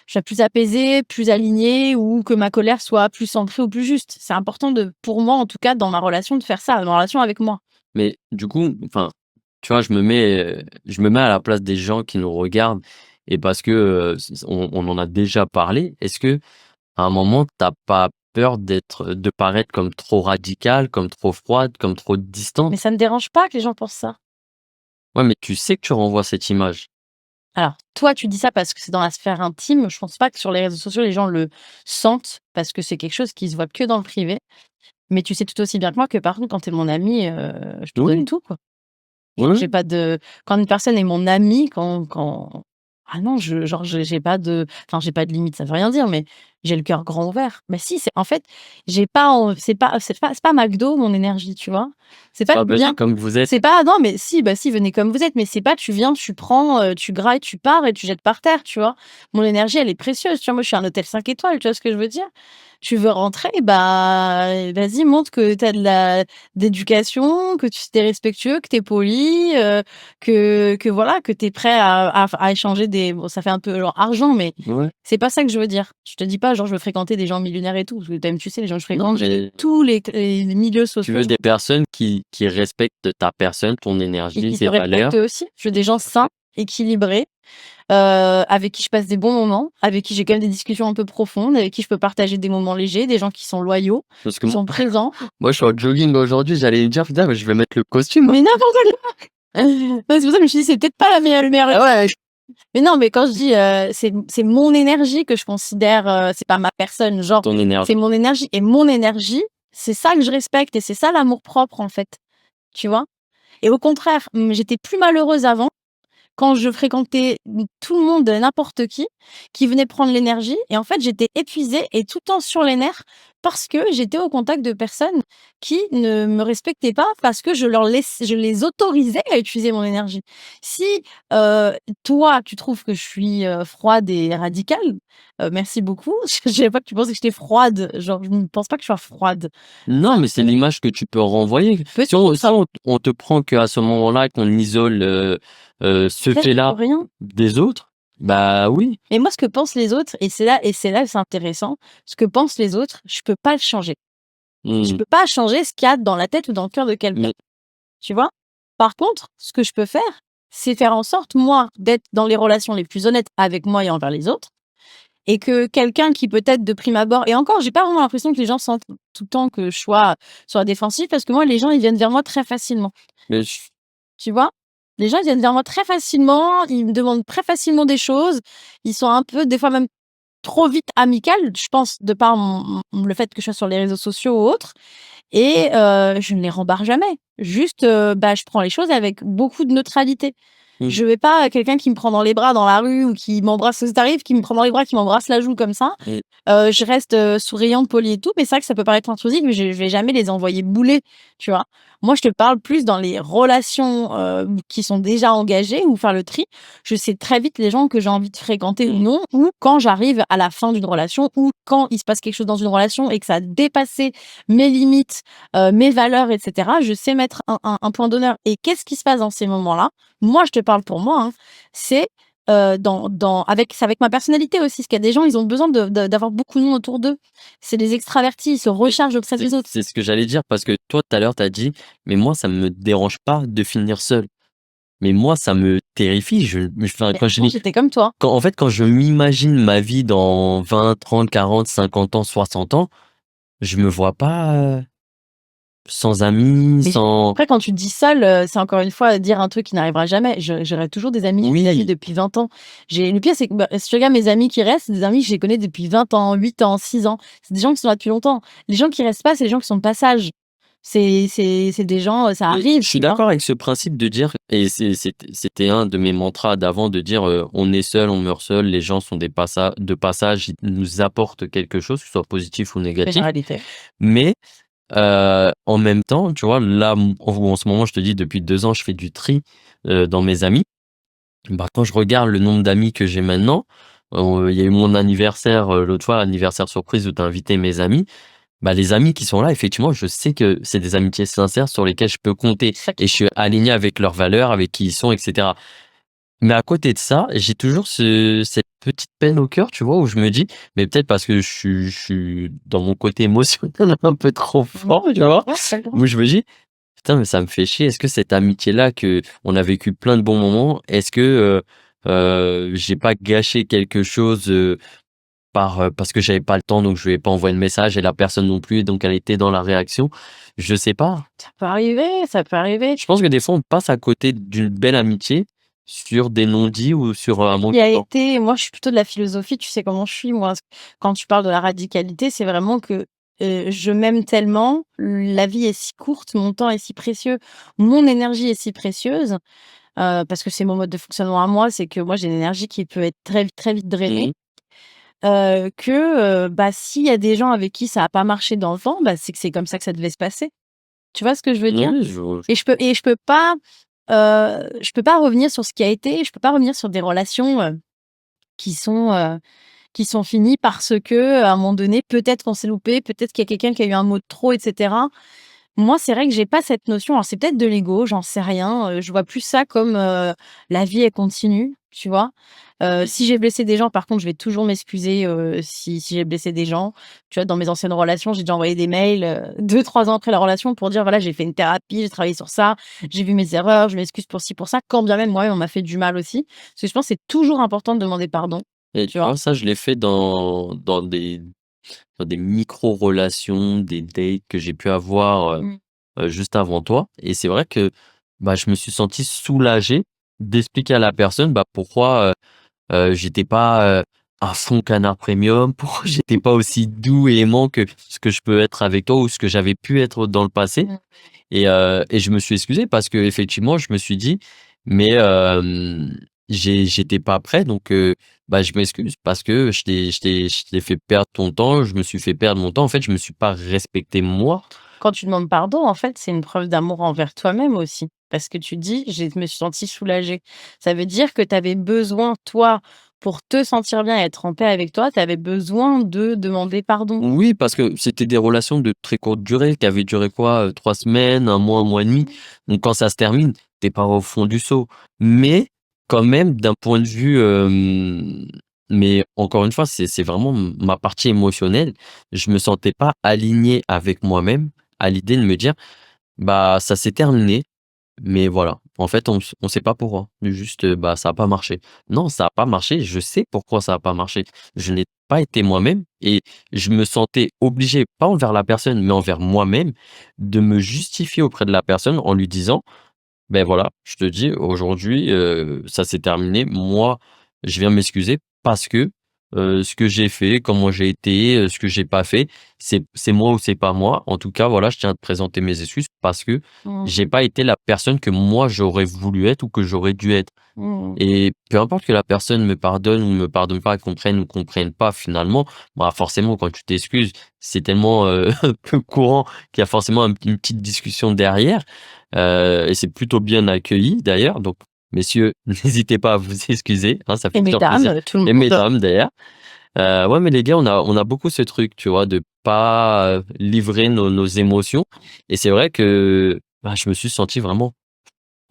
je sois plus apaisée, plus alignée ou que ma colère soit plus centrée ou plus juste? C'est important pour moi, en tout cas, dans ma relation, de faire ça, dans ma relation avec moi. mais du coup, enfin, tu vois, je me mets à la place des gens qui nous regardent et parce que, on en a déjà parlé. Est-ce que à un moment, t'as pas peur de paraître comme trop radical, comme trop froide, comme trop Mais distante? ça me dérange pas que les gens pensent ça. Ouais, mais tu sais que tu renvoies cette image. Alors, toi, tu dis ça parce que c'est dans la sphère intime. Je pense pas que sur les réseaux sociaux, les gens le sentent parce que c'est quelque chose qui se voit que dans le privé. Mais tu sais tout aussi bien que moi que par contre, quand tu es mon ami, je te donne Oui, tout, quoi. J'ai oui, pas de quand une personne est mon ami, ah non, j'ai pas de enfin, j'ai pas de limite, ça veut rien dire, mais j'ai le cœur grand ouvert. Mais si, c'est en fait, j'ai pas en c'est pas McDo mon énergie, tu vois? C'est pas bah, tu venez viens comme vous êtes. c'est pas non, mais si, bah, si, venez comme vous êtes, mais c'est pas tu viens, tu prends, tu grailles, tu pars et tu jettes par terre, tu vois? Mon énergie, elle est précieuse, tu vois? Moi, je suis un hôtel 5 étoiles, tu vois ce que je veux dire? Tu veux rentrer, bah, vas-y, montre que tu as d'éducation, que tu es respectueux, que tu es poli, que voilà, que tu es prêt à échanger des bon, ça fait un peu genre argent, mais Ouais. c'est pas ça que je veux dire. Je te dis pas genre je veux fréquenter des gens millionnaires et tout, parce que toi-même tu sais les gens que je Non, fréquente, c'est mais tous les milieux tu sociaux veux des personnes qui respectent ta personne, ton et énergie, qui se tes valeurs. respectent eux aussi. Je veux des gens sains, équilibrés, avec qui je passe des bons moments, avec qui j'ai quand même des discussions un peu profondes, avec qui je peux partager des moments légers, des gens qui sont loyaux, Parce que qui sont présents. moi, je suis en jogging aujourd'hui, j'allais me dire: «Putain, mais je vais mettre le costume, hein». Mais n'importe quoi! Ouais, c'est pour ça que je me suis dit: «C'est peut-être pas le meilleur» Ah ouais, mais non, mais quand je dis, c'est mon énergie que je considère, c'est pas ma personne, genre, ton énergie. c'est mon énergie et mon énergie, c'est ça que je respecte et c'est ça l'amour-propre, en fait, tu vois? Et au contraire, j'étais plus malheureuse avant quand je fréquentais tout le monde, n'importe qui venait prendre l'énergie et en fait, j'étais épuisée et tout le temps sur les nerfs parce que j'étais au contact de personnes qui ne me respectaient pas parce que je les autorisais à utiliser mon énergie. Si, heu, toi, tu trouves que je suis, froide et radicale, merci beaucoup. Je savais pas que tu pensais que j'étais froide, genre, je ne pense pas que je sois froide. Non, mais c'est l'image que tu peux renvoyer. Si on te prend qu'à ce moment-là, qu'on isole, ce Peut-être fait-là pour rien. des autres, bah oui. Mais moi, ce que pensent les autres et c'est là que c'est intéressant, ce que pensent les autres, je peux pas le changer. Je Mmh. peux pas changer ce qu'il y a dans la tête ou dans le cœur de quelqu'un, Mais tu vois? Par contre, ce que je peux faire, c'est faire en sorte, moi, d'être dans les relations les plus honnêtes avec moi et envers les autres et que quelqu'un qui peut-être de prime abord et encore, j'ai pas vraiment l'impression que les gens sentent tout le temps que je sois sur la défensive parce que moi, les gens, ils viennent vers moi très facilement, mais j tu vois? Les gens, ils viennent vers moi très facilement, ils me demandent très facilement des choses, ils sont un peu, des fois même trop vite amicales, je pense, de par le fait que je sois sur les réseaux sociaux ou autres et je ne les rembarre jamais. Juste, bah, je prends les choses avec beaucoup de neutralité. Mmh. Je vais pas quelqu'un qui me prend dans les bras dans la rue ou qui m'embrasse, ça t'arrive, qui me prend dans les bras, qui m'embrasse la joue comme ça. Et Je reste, souriante, polie et tout, mais c'est vrai que ça peut paraître intrusif, mais je vais jamais les envoyer bouler, tu vois? Moi, je te parle plus dans les relations, qui sont déjà engagées ou faire le tri. Je sais très vite les gens que j'ai envie de fréquenter ou non, ou quand j'arrive à la fin d'une relation ou quand il se passe quelque chose dans une relation et que ça a dépassé mes limites, mes valeurs et cetera, je sais mettre un point d'honneur et qu'est-ce qui se passe dans ces moments-là? Moi, je te parle pour moi, hein, c'est, c'est avec ma personnalité aussi, parce qu'il y a des gens, ils ont besoin d'avoir beaucoup de monde autour d'eux. C'est des extravertis, ils se rechargent auprès c'est des autres. c'est ce que j'allais dire parce que toi, tout à l'heure, tu as dit: «Mais moi, ça me dérange pas de finir seul». Mais moi, ça me terrifie. Enfin, Mais avant, j'étais comme toi. en fait, quand je m'imagine ma vie dans 20, 30, 40, 50 ans, 60 ans, je me vois pas, sans amis, Mais sans après, quand tu dis seul, c'est encore une fois dire un truc qui n'arrivera jamais. J'aurai toujours des amis, j'ai des amis oui, depuis 20 ans. Le pire, c'est que, bah, si tu regardes mes amis qui restent, c'est des amis que je les connais depuis 20 ans, 8 ans, 6 ans. C'est des gens qui sont là depuis longtemps. Les gens qui restent pas, c'est les gens qui sont de passage. C'est des gens, ça mais arrive, je suis tu vois? d'accord avec ce principe de dire et c'était un de mes mantras d'avant de dire, «On est seul, on meurt seul, les gens sont de passage, ils nous apportent quelque chose, que ce soit positif ou négatif». Généralité. Mais en même temps, tu vois, là, en ce moment, je te dis depuis 2 ans, je fais du tri, dans mes amis. Bah, quand je regarde le nombre d'amis que j'ai maintenant, il y a eu mon anniversaire, l'autre fois, anniversaire surprise où tu as invité mes amis. Bah, les amis qui sont là, effectivement, je sais que c'est des amitiés sincères sur lesquelles je peux compter C'est ça qui et je suis aligné avec leurs valeurs, avec qui ils sont et cetera. Mais à côté de ça, j'ai toujours cette petite peine au cœur, tu vois, où je me dis, mais peut-être parce que je suis dans mon côté émotionnel un peu trop mmh. fort, tu vois? Ouais, c'est Où je me dis: «Putain, mais ça me fait chier. Est-ce que cette amitié-là que on a vécu plein de bons moments, est-ce que, j'ai pas gâché quelque chose, parce que j'avais pas le temps, donc je lui ai pas envoyé de message et la personne non plus, donc elle était dans la réaction?» Je sais pas. ça peut arriver, ça peut arriver. Je pense que des fois, on passe à côté d'une belle amitié sur des non-dits ou sur, un manque Qui a de temps. été moi, je suis plutôt de la philosophie, tu sais comment je suis moi. Quand tu parles de la radicalité, c'est vraiment que, je m'aime tellement, la vie est si courte, mon temps est si précieux, mon énergie est si précieuse, parce que c'est mon mode de fonctionnement à moi, c'est que moi j'ai une énergie qui peut être très vite drainée, Mmh. bah, s'il y a des gens avec qui ça a pas marché dans le temps, bah, c'est que c'est comme ça que ça devait se passer. Tu vois ce que je veux dire? Oui, je Et je peux pas revenir sur ce qui a été, je peux pas revenir sur des relations, qui sont, qui sont finies parce que, à un moment donné, peut-être qu'on s'est loupé, peut-être qu'il y a quelqu'un qui a eu un mot de trop et cetera. Moi, c'est vrai que j'ai pas cette notion, alors c'est peut-être de l'ego, j'en sais rien, je vois plus ça comme, la vie elle continue, tu vois? Si j'ai blessé des gens, par contre, je vais toujours m'excuser, si j'ai blessé des gens. Tu vois, dans mes anciennes relations, j'ai déjà envoyé des mails, 2-3 ans après la relation pour dire: «Voilà, j'ai fait une thérapie, j'ai travaillé sur ça, j'ai vu mes erreurs, je m'excuse pour ci, pour ça», quand bien même moi-même on m'a fait du mal aussi. Parce que je pense que c'est toujours important de demander pardon, et tu tu vois? vois, ça, je l'ai fait dans des micro-relations, des dates que j'ai pu avoir, Mmh. juste avant toi et c'est vrai que, bah, je me suis senti soulagé d'expliquer à la personne, bah, pourquoi, j'étais pas, à fond canard premium, pourquoi j'étais pas aussi doux et aimant que ce que je peux être avec toi ou ce que j'avais pu être dans le passé Mmh. et je me suis excusé parce qu'effectivement, je me suis dit: «Mais j'étais pas prêt donc bah, je m'excuse parce que je t'ai fait perdre ton temps, je me suis fait perdre mon temps. En fait, je me suis pas respecté moi». Quand tu demandes pardon, en fait, c'est une preuve d'amour envers toi-même aussi. Parce que tu dis: «Je me suis sentie soulagée». Ça veut dire que tu avais besoin, toi, pour te sentir bien et être en paix avec toi, tu avais besoin de demander pardon. Oui, parce que c'était des relations de très courte durée qui avaient duré quoi, 3 semaines, un mois et demi. Donc quand ça se termine, tu pas au fond du seau. Mais quand même d'un point de vue, mais encore une fois, c'est vraiment ma partie émotionnelle. Je me sentais pas aligné avec moi-même à l'idée de me dire: «Bah, ça s'est terminé». Mais voilà, en fait, on sait pas pourquoi. Juste, bah, ça a pas marché. Non, ça a pas marché, je sais pourquoi ça a pas marché. Je n'ai pas été moi-même et je me sentais obligé, pas envers la personne, mais envers moi-même, de me justifier auprès de la personne en lui disant: «Ben voilà, je te dis aujourd'hui, ça s'est terminé. Moi, je viens m'excuser parce que, ce que j'ai fait, comment j'ai été, ce que j'ai pas fait. C'est moi ou c'est pas moi. En tout cas, voilà, je tiens à te présenter mes excuses parce que Mmh. j'ai pas été la personne que moi j'aurais voulu être ou que j'aurais dû être. Mmh. Et peu importe que la personne me pardonne ou me pardonne pas, comprenne ou comprenne pas finalement, bah, forcément quand tu t'excuses, c'est tellement, peu courant qu'il y a forcément une petite discussion derrière, et c'est plutôt bien accueilli d'ailleurs. Donc messieurs, n'hésitez pas à vous excuser, hein, ça fait Et toujours plaisir, mesdames, tout le et monde. mesdames d'ailleurs. Ouais, mais les gars, on a beaucoup ce truc, tu vois, de pas, livrer nos émotions, et c'est vrai que, bah, je me suis senti vraiment: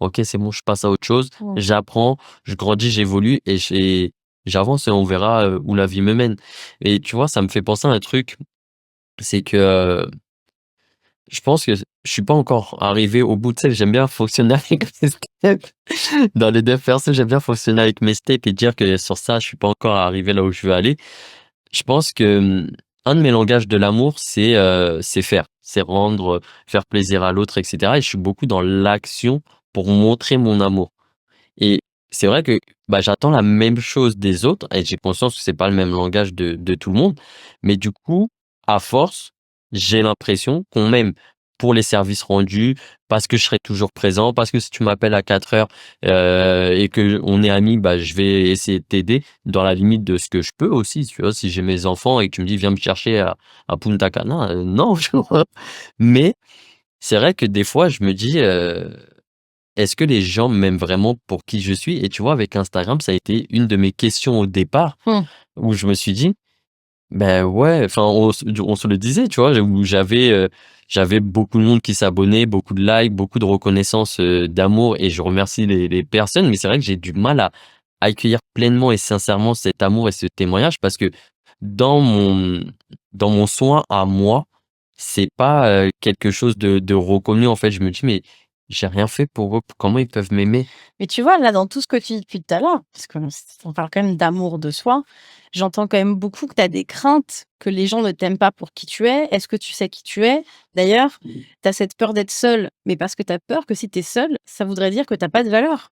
«OK, c'est bon, je passe à autre chose, Mmh. j'apprends, je grandis, j'évolue et j'avance et on verra, où la vie me mène». Et tu vois, ça me fait penser à un truc, c'est que, je pense que je suis pas encore arrivé au bout. Tu sais, j'aime bien fonctionner avec mes steps. Dans les dev perso, j'aime bien fonctionner avec mes steps et dire que sur ça, je suis pas encore arrivé là où je veux aller. Je pense que, un de mes langages de l'amour, c'est faire. C'est rendre, faire plaisir à l'autre et cetera, et je suis beaucoup dans l'action pour montrer mon amour. Et c'est vrai que, bah, j'attends la même chose des autres et j'ai conscience que c'est pas le même langage de tout le monde. Mais du coup, à force, j'ai l'impression qu'on m'aime pour les services rendus, parce que je serai toujours présent, parce que si tu m'appelles à 4 heures, et que on est amis, bah, je vais essayer de t'aider dans la limite de ce que je peux aussi, tu vois? Si j'ai mes enfants et que tu me dis: «Viens me chercher à Punta Cana», non, tu vois? Mais c'est vrai que des fois, je me dis, est-ce que les gens m'aiment vraiment pour qui je suis? Et tu vois, avec Instagram, ça a été une de mes questions au départ, Mmh. où je me suis dit: «Ben ouais», enfin, on se le disait, tu vois? Où j'avais beaucoup de monde qui s'abonnait, beaucoup de likes, beaucoup de reconnaissance, d'amour, et je remercie les personnes. Mais c'est vrai que j'ai du mal à accueillir pleinement et sincèrement cet amour et ce témoignage, parce que dans mon dans mon soin à moi, c'est pas, quelque chose de reconnu, en fait. Je me dis: «Mais j'ai rien fait pour eux, comment ils peuvent m'aimer?» Mais tu vois, là, dans tout ce que tu dis depuis tout à l'heure, parce qu'on parle quand même d'amour de soi, j'entends quand même beaucoup que tu as des craintes que les gens ne t'aiment pas pour qui tu es. Est-ce que tu sais qui tu es? D'ailleurs, tu as cette peur d'être seule, mais parce que tu as peur que si tu es seule, ça voudrait dire que tu as pas de valeur.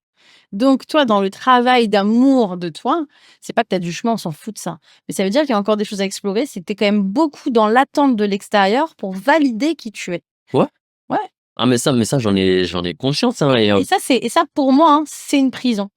Donc toi, dans le travail d'amour de toi, c'est pas que tu as du chemin, on s'en fout de ça. Mais ça veut dire qu'il y a encore des choses à explorer, c'est que tu es quand même beaucoup dans l'attente de l'extérieur pour valider qui tu es. Ouais. Ouais. Ah, mais ça, j'en ai conscience, hein, et Et ça pour moi, hein, c'est une prison.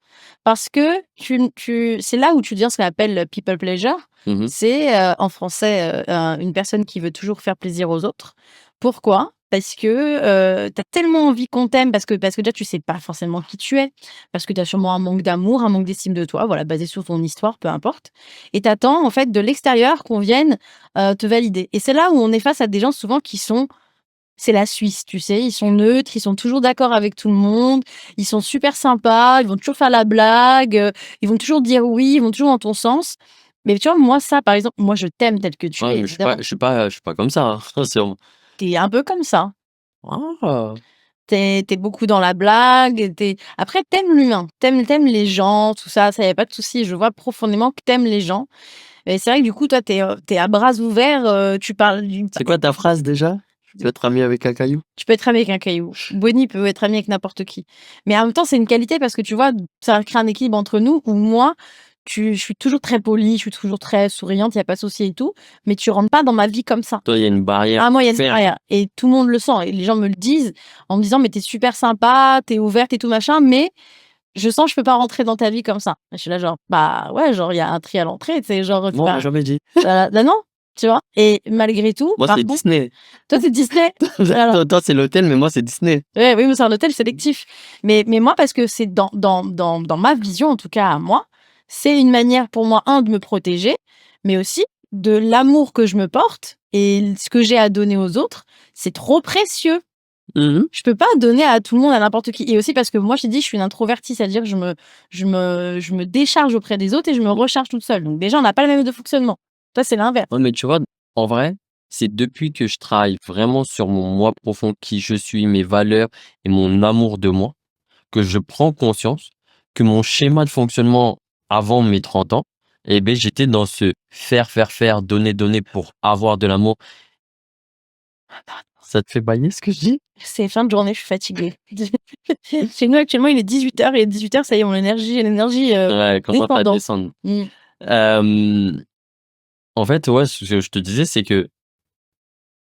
Parce que tu c'est là où tu deviens ce qu'on appelle le people pleasure. mmh mh. C'est, en français, une personne qui veut toujours faire plaisir aux autres. Pourquoi? Parce que, tu as tellement envie qu'on t'aime, parce que déjà tu sais pas forcément qui tu es, parce que tu as sûrement un manque d'amour, un manque d'estime de toi, voilà, basé sur ton histoire, peu importe, et tu attends en fait de l'extérieur qu'on vienne, te valider, et c'est là où on est face à des gens souvent qui sont c'est la Suisse, tu sais? Ils sont neutres, ils sont toujours d'accord avec tout le monde, ils sont super sympas, ils vont toujours faire la blague, ils vont toujours dire oui, ils vont toujours dans ton sens. Mais tu vois, moi, ça, par exemple, moi, je t'aime tel que tu Ouais, es, mais évidemment. je suis pas comme ça, hein, sûrement. Tu es un peu comme ça. Ah! Tu es beaucoup dans la blague, tu après, t'aimes l'humain, t'aimes les gens, tout ça, ça y a pas de souci. Je vois profondément que t'aimes les gens. Et c'est vrai que du coup, toi, tu es à bras ouverts, tu parles d'une C'est quoi ta phrase déjà? Tu veux être ami avec un caillou? tu peux être ami avec un caillou. Bonnie peut être ami avec n'importe qui. Mais en même temps, c'est une qualité parce que tu vois, ça crée un équilibre entre nous où moi, je suis toujours très polie, je suis toujours très souriante, il y a pas de souci et tout, mais tu rentres pas dans ma vie comme ça. Toi, il y a une barrière Ah moi, il y a une ferme. barrière et tout le monde le sent et les gens me le disent en me disant: «Mais tu es super sympa, tu es ouverte et tout machin, mais je sens que je peux pas rentrer dans ta vie comme ça». Je suis là genre: «Bah ouais, genre il y a un tri à l'entrée, tu sais, genre tu Moi, on m'a vas jamais dit. bah non», tu vois? Et malgré tout, Moi, par c'est contre Disney. toi, c'est Disney. Voilà. Toi, c'est l'hôtel, mais moi, c'est Disney. Ouais, oui, mais c'est un hôtel sélectif. Mais moi, parce que c'est dans ma vision, en tout cas à moi, c'est une manière pour moi, un de me protéger, mais aussi de l'amour que je me porte et ce que j'ai à donner aux autres, c'est trop précieux. Mmh mh. Je peux pas donner à tout le monde, à n'importe qui, et aussi parce que moi, je t'ai dit, je suis une introvertie, c'est-à-dire que je me décharge auprès des autres et je me recharge toute seule. Donc déjà, on n'a pas le même mode de fonctionnement. Toi, c'est l'inverse. Ouais, mais tu vois, en vrai, c'est depuis que je travaille vraiment sur mon moi profond, qui je suis, mes valeurs et mon amour de moi, que je prends conscience que mon schéma de fonctionnement avant mes 30 ans, eh beh, j'étais dans ce faire, faire, faire, donner, donner pour avoir de l'amour. Ça te fait bailler ce que je dis? C'est fin de journée, je suis fatiguée. Chez nous, actuellement, il est 18 heures et 18 heures, ça y est, mon énergie, j'ai l'énergie, Ouais, commence à descendante. descendre. Mmh. En fait, ouais, ce que je te disais, c'est que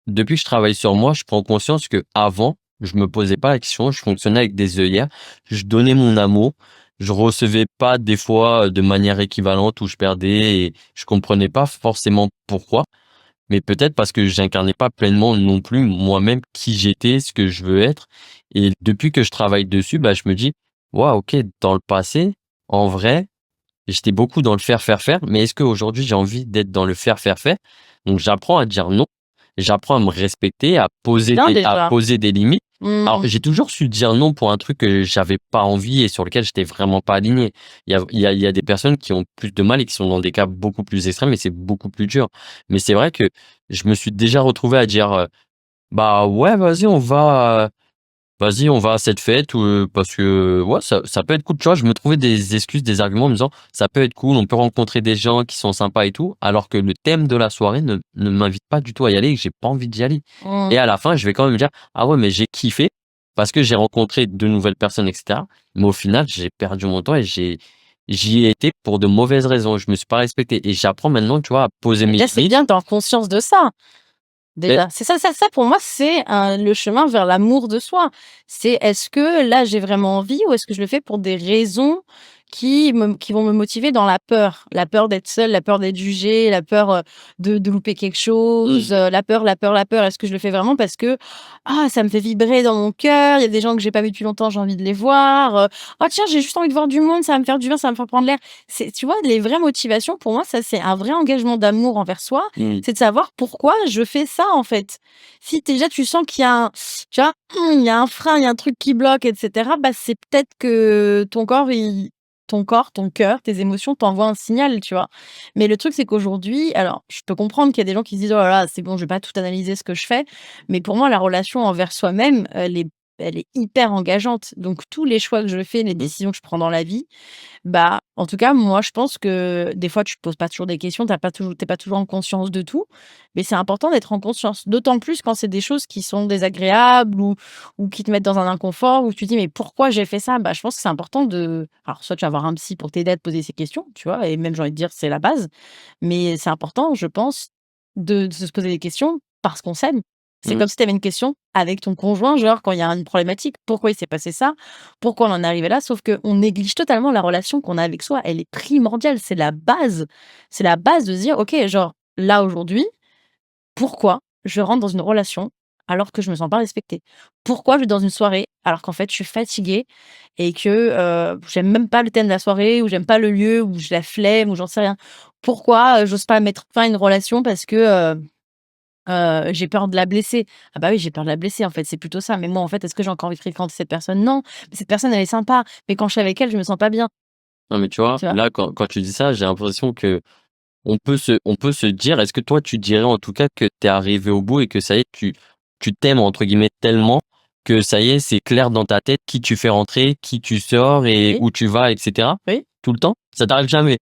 depuis que je travaille sur moi, je prends conscience que avant, je me posais pas la question, je fonctionnais avec des œillères, je donnais mon amour, je recevais pas des fois de manière équivalente où je perdais et je comprenais pas forcément pourquoi, mais peut-être parce que j'incarnais pas pleinement non plus moi-même qui j'étais, ce que je veux être. Et depuis que je travaille dessus, bah, je me dis, waouh, ok, dans le passé, en vrai, j'étais beaucoup dans le faire, faire, faire, mais est-ce qu'aujourd'hui j'ai envie d'être dans le faire, faire, faire? Donc j'apprends à dire non, j'apprends à me respecter, C'est bien à déjà. poser des limites. Alors Mmh. j'ai toujours su dire non pour un truc que j'avais pas envie et sur lequel j'étais vraiment pas aligné. Il y a des personnes qui ont plus de mal et qui sont dans des cas beaucoup plus extrêmes et c'est beaucoup plus dur. Mais c'est vrai que je me suis déjà retrouvé à dire, bah ouais, vas-y, on va à cette fête ou parce que ouais, ça peut être cool. Tu vois, je me trouvais des excuses, des arguments en me disant ça peut être cool, on peut rencontrer des gens qui sont sympas et tout, alors que le thème de la soirée ne m'invite pas du tout à y aller et que j'ai pas envie d'y aller. Mmh. Et à la fin, je vais quand même me dire ah ouais, mais j'ai kiffé parce que j'ai rencontré de nouvelles personnes, etc. Mais au final, j'ai perdu mon temps et j'y ai été pour de mauvaises raisons. Je me suis pas respecté et j'apprends maintenant, tu vois, à poser Mais mes déjà, c'est limites. bien que tu conscience de ça. Et Déjà, c'est ça pour moi, c'est le chemin vers l'amour de soi. C'est est-ce que là, j'ai vraiment envie ou est-ce que je le fais pour des raisons qui vont me motiver dans la peur? La peur d'être seule, la peur d'être jugée, la peur, de louper quelque chose, mmh, la peur. Est-ce que je le fais vraiment parce que, ah, ça me fait vibrer dans mon cœur, il y a des gens que j'ai pas vus depuis longtemps, j'ai envie de les voir, «Ah tiens, j'ai juste envie de voir du monde, ça va me faire du bien, ça va me faire prendre l'air». C'est tu vois, les vraies motivations pour moi, ça, c'est un vrai engagement d'amour envers soi, mmh. c'est de savoir pourquoi je fais ça, en fait. Si déjà tu sens qu'il y a un tu vois, il y a un frein, il y a un truc qui bloque et cetera, bah, c'est peut-être que ton corps, ton cœur, tes émotions t'envoient un signal, tu vois? Mais le truc, c'est qu'aujourd'hui alors je peux comprendre qu'il y a des gens qui se disent: «Oh là là, c'est bon, je vais pas tout analyser ce que je fais», mais pour moi, la relation envers soi-même, elle est hyper engageante. Donc tous les choix que je fais, les décisions que je prends dans la vie, bah, en tout cas, moi, je pense que des fois, tu te poses pas toujours des questions, tu pas toujours en conscience de tout, mais c'est important d'être en conscience. D'autant plus quand c'est des choses qui sont désagréables ou qui te mettent dans un inconfort, où tu te dis: «Mais pourquoi j'ai fait ça?» Bah, je pense que c'est important de alors soit tu vas avoir un psy pour t'aider à te poser ces questions, tu vois? Et même, j'ai envie de dire, c'est la base, mais c'est important, je pense, de se poser des questions parce qu'on s'aime. C'est Mmh. comme si tu avais une question avec ton conjoint, genre quand il y a une problématique: «Pourquoi il s'est passé ça? Pourquoi on en est arrivé là?» Sauf qu'on néglige totalement la relation qu'on a avec soi. Elle est primordiale, c'est la base. C'est la base de se dire: «OK, genre là, aujourd'hui, pourquoi je rentre dans une relation alors que je me sens pas respectée? Pourquoi je vais dans une soirée alors qu'en fait je suis fatiguée et que, j'aime même pas le thème de la soirée ou j'aime pas le lieu ou j'ai la flemme ou j'en sais rien? Pourquoi, j'ose pas mettre fin à une relation parce que, j'ai peur de la blesser?» Ah bah oui, j'ai peur de la blesser en fait, c'est plutôt ça. Mais moi en fait, est-ce que j'ai encore envie de fréquenter cette personne? Non, mais cette personne elle est sympa, mais quand je suis avec elle, je me sens pas bien, Non, mais tu vois, tu vois? là, quand tu dis ça, j'ai l'impression que on peut se dire, est-ce que toi, tu dirais en tout cas que tu es arrivé au bout et que ça y est, tu t'aimes entre guillemets tellement que ça y est, c'est clair dans ta tête qui tu fais rentrer, qui tu sors et Oui, où tu vas, et cetera? oui. Tout le temps? Ça t'arrive jamais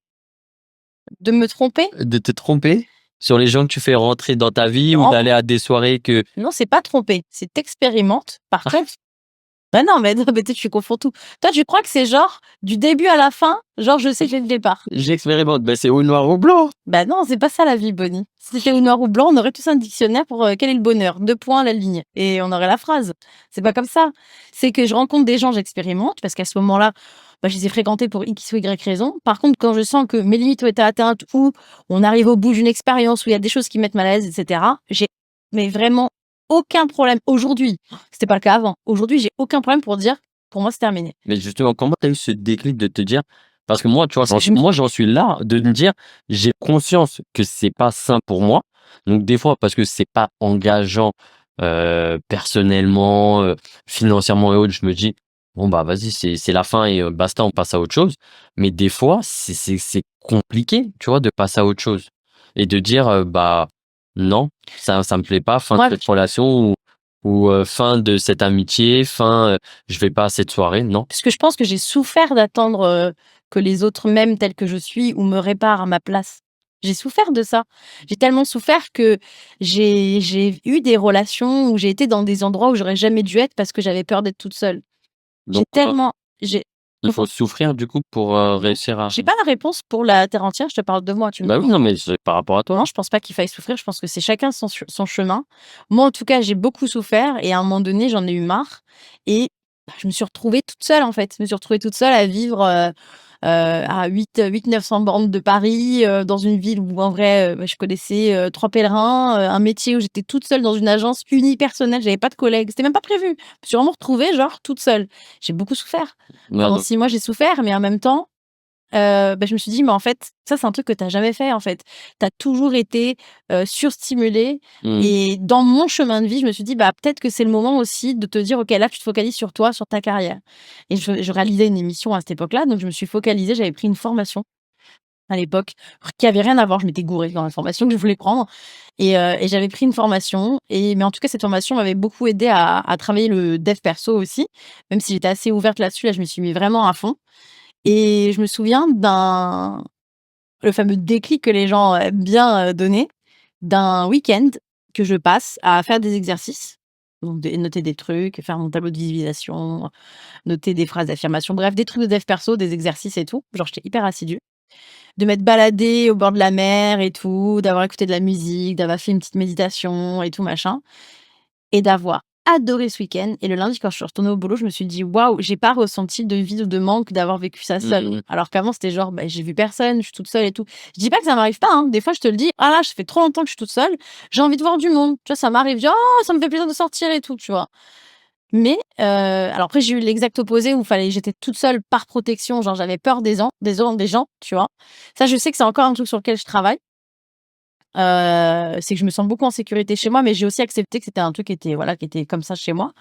De me tromper? de te tromper sur les gens que tu fais rentrer dans ta vie ou Non, d'aller à des soirées que non, c'est pas tromper, c'est tu Par contre bah non, mais non, mais tu confonds tout. Toi, tu crois que c'est genre du début à la fin, genre je sais dès le départ. j'expérimente, ben, c'est au noir ou blanc. Bah non, c'est pas ça la vie, Bonnie. Si c'était au noir ou blanc, on aurait tous un dictionnaire pour, quel est le bonheur? 2 points la ligne et on aurait la phrase. C'est pas comme ça. C'est que je rencontre des gens, j'expérimente parce qu'à ce moment-là, bah, je les ai fréquentés pour X ou Y raison. Par contre, quand je sens que mes limites ont été atteintes ou on arrive au bout d'une expérience où il y a des choses qui me mettent mal à l'aise et cetera, j'ai mais vraiment aucun problème aujourd'hui. C'était pas le cas avant. Aujourd'hui, j'ai aucun problème pour dire: «Pour moi, c'est terminé». Mais justement, comment tu as eu ce déclic de te dire parce que moi, tu vois, Parce que je me j'en suis là de me dire, j'ai conscience que c'est pas sain pour moi. Donc des fois, parce que c'est pas engageant, personnellement, financièrement et autres, je me dis: «Bon, bah, vas-y, c'est la fin et basta, on passe à autre chose». Mais des fois, c'est compliqué, tu vois, de passer à autre chose et de dire, bah, non, ça me plaît pas, fin de moi cette relation ou fin de cette amitié, fin, je vais pas à cette soirée, non. Parce que je pense que j'ai souffert d'attendre, que les autres m'aiment telle que je suis ou me réparent à ma place. J'ai souffert de ça. J'ai tellement souffert que j'ai eu des relations où j'ai été dans des endroits où j'aurais jamais dû être parce que j'avais peur d'être toute seule. J'ai Donc tellement j'ai Il faut souffrir du coup pour, Non, réussir à j'ai pas la réponse pour la terre entière, je te parle de moi, tu me bah, oui, demandes. non, mais c'est par rapport à toi. Non, je pense pas qu'il faille souffrir, je pense que c'est chacun son chemin. Moi, en tout cas, j'ai beaucoup souffert et à un moment donné, j'en ai eu marre et bah, je me suis retrouvée toute seule, en fait. Je me suis retrouvée toute seule à vivre, à 800-900 bornes de Paris, dans une ville où en vrai, bah, je connaissais, 3 pèlerins, un métier où j'étais toute seule dans une agence unipersonnelle, j'avais pas de collègues, c'était même pas prévu. Je me suis vraiment retrouvée genre toute seule. J'ai beaucoup souffert. Ouais, Pendant donc 6 mois, j'ai souffert, mais en même temps, bah, je me suis dit: «Mais en fait, ça, c'est un truc que tu as jamais fait, en fait. Tu as toujours été, surstimulée» mmh, et dans mon chemin de vie, je me suis dit: «Bah, peut-être que c'est le moment aussi de te dire: "OK, là, tu te focalises sur toi, sur ta carrière"» et je réalisais une émission à cette époque-là, donc je me suis focalisée, j'avais pris une formation à l'époque qui avait rien à voir. Je m'étais gourée dans la formation que je voulais prendre et j'avais pris une formation mais en tout cas, cette formation m'avait beaucoup aidée à travailler le dev perso aussi, même si j'étais assez ouverte là-dessus. Là, je me suis mis vraiment à fond et je me souviens le fameux déclic que les gens aiment bien, donner, d'un week-end que je passe à faire des exercices, donc noter des trucs, faire mon tableau de visualisation, noter des phrases d'affirmation, bref, des trucs de dev perso, des exercices et tout. Genre, j'étais hyper assidue. De m'être baladée au bord de la mer et tout, d'avoir écouté de la musique, d'avoir fait une petite méditation et tout machin. Et d'avoir adoré ce week-end et le lundi quand je suis retournée au boulot, je me suis dit: «Waouh, j'ai pas ressenti de vide ou de manque d'avoir vécu ça mmh seule». mh. Alors qu'avant c'était genre, bah, j'ai vu personne, je suis toute seule et tout. Je dis pas que ça m'arrive pas, hein, des fois je te le dis: «Ah là, ça fait trop longtemps que je suis toute seule, j'ai envie de voir du monde». Tu vois, ça m'arrive, je dis: «Oh, ça me fait plaisir de sortir et tout», tu vois? Mais alors après j'ai eu l'exact opposé où j'étais toute seule par protection, genre j'avais peur des gens, tu vois? Ça, je sais que c'est encore un truc sur lequel je travaille. C'est que je me sens beaucoup en sécurité chez moi, mais j'ai aussi accepté que c'était un truc qui était, voilà, qui était comme ça chez moi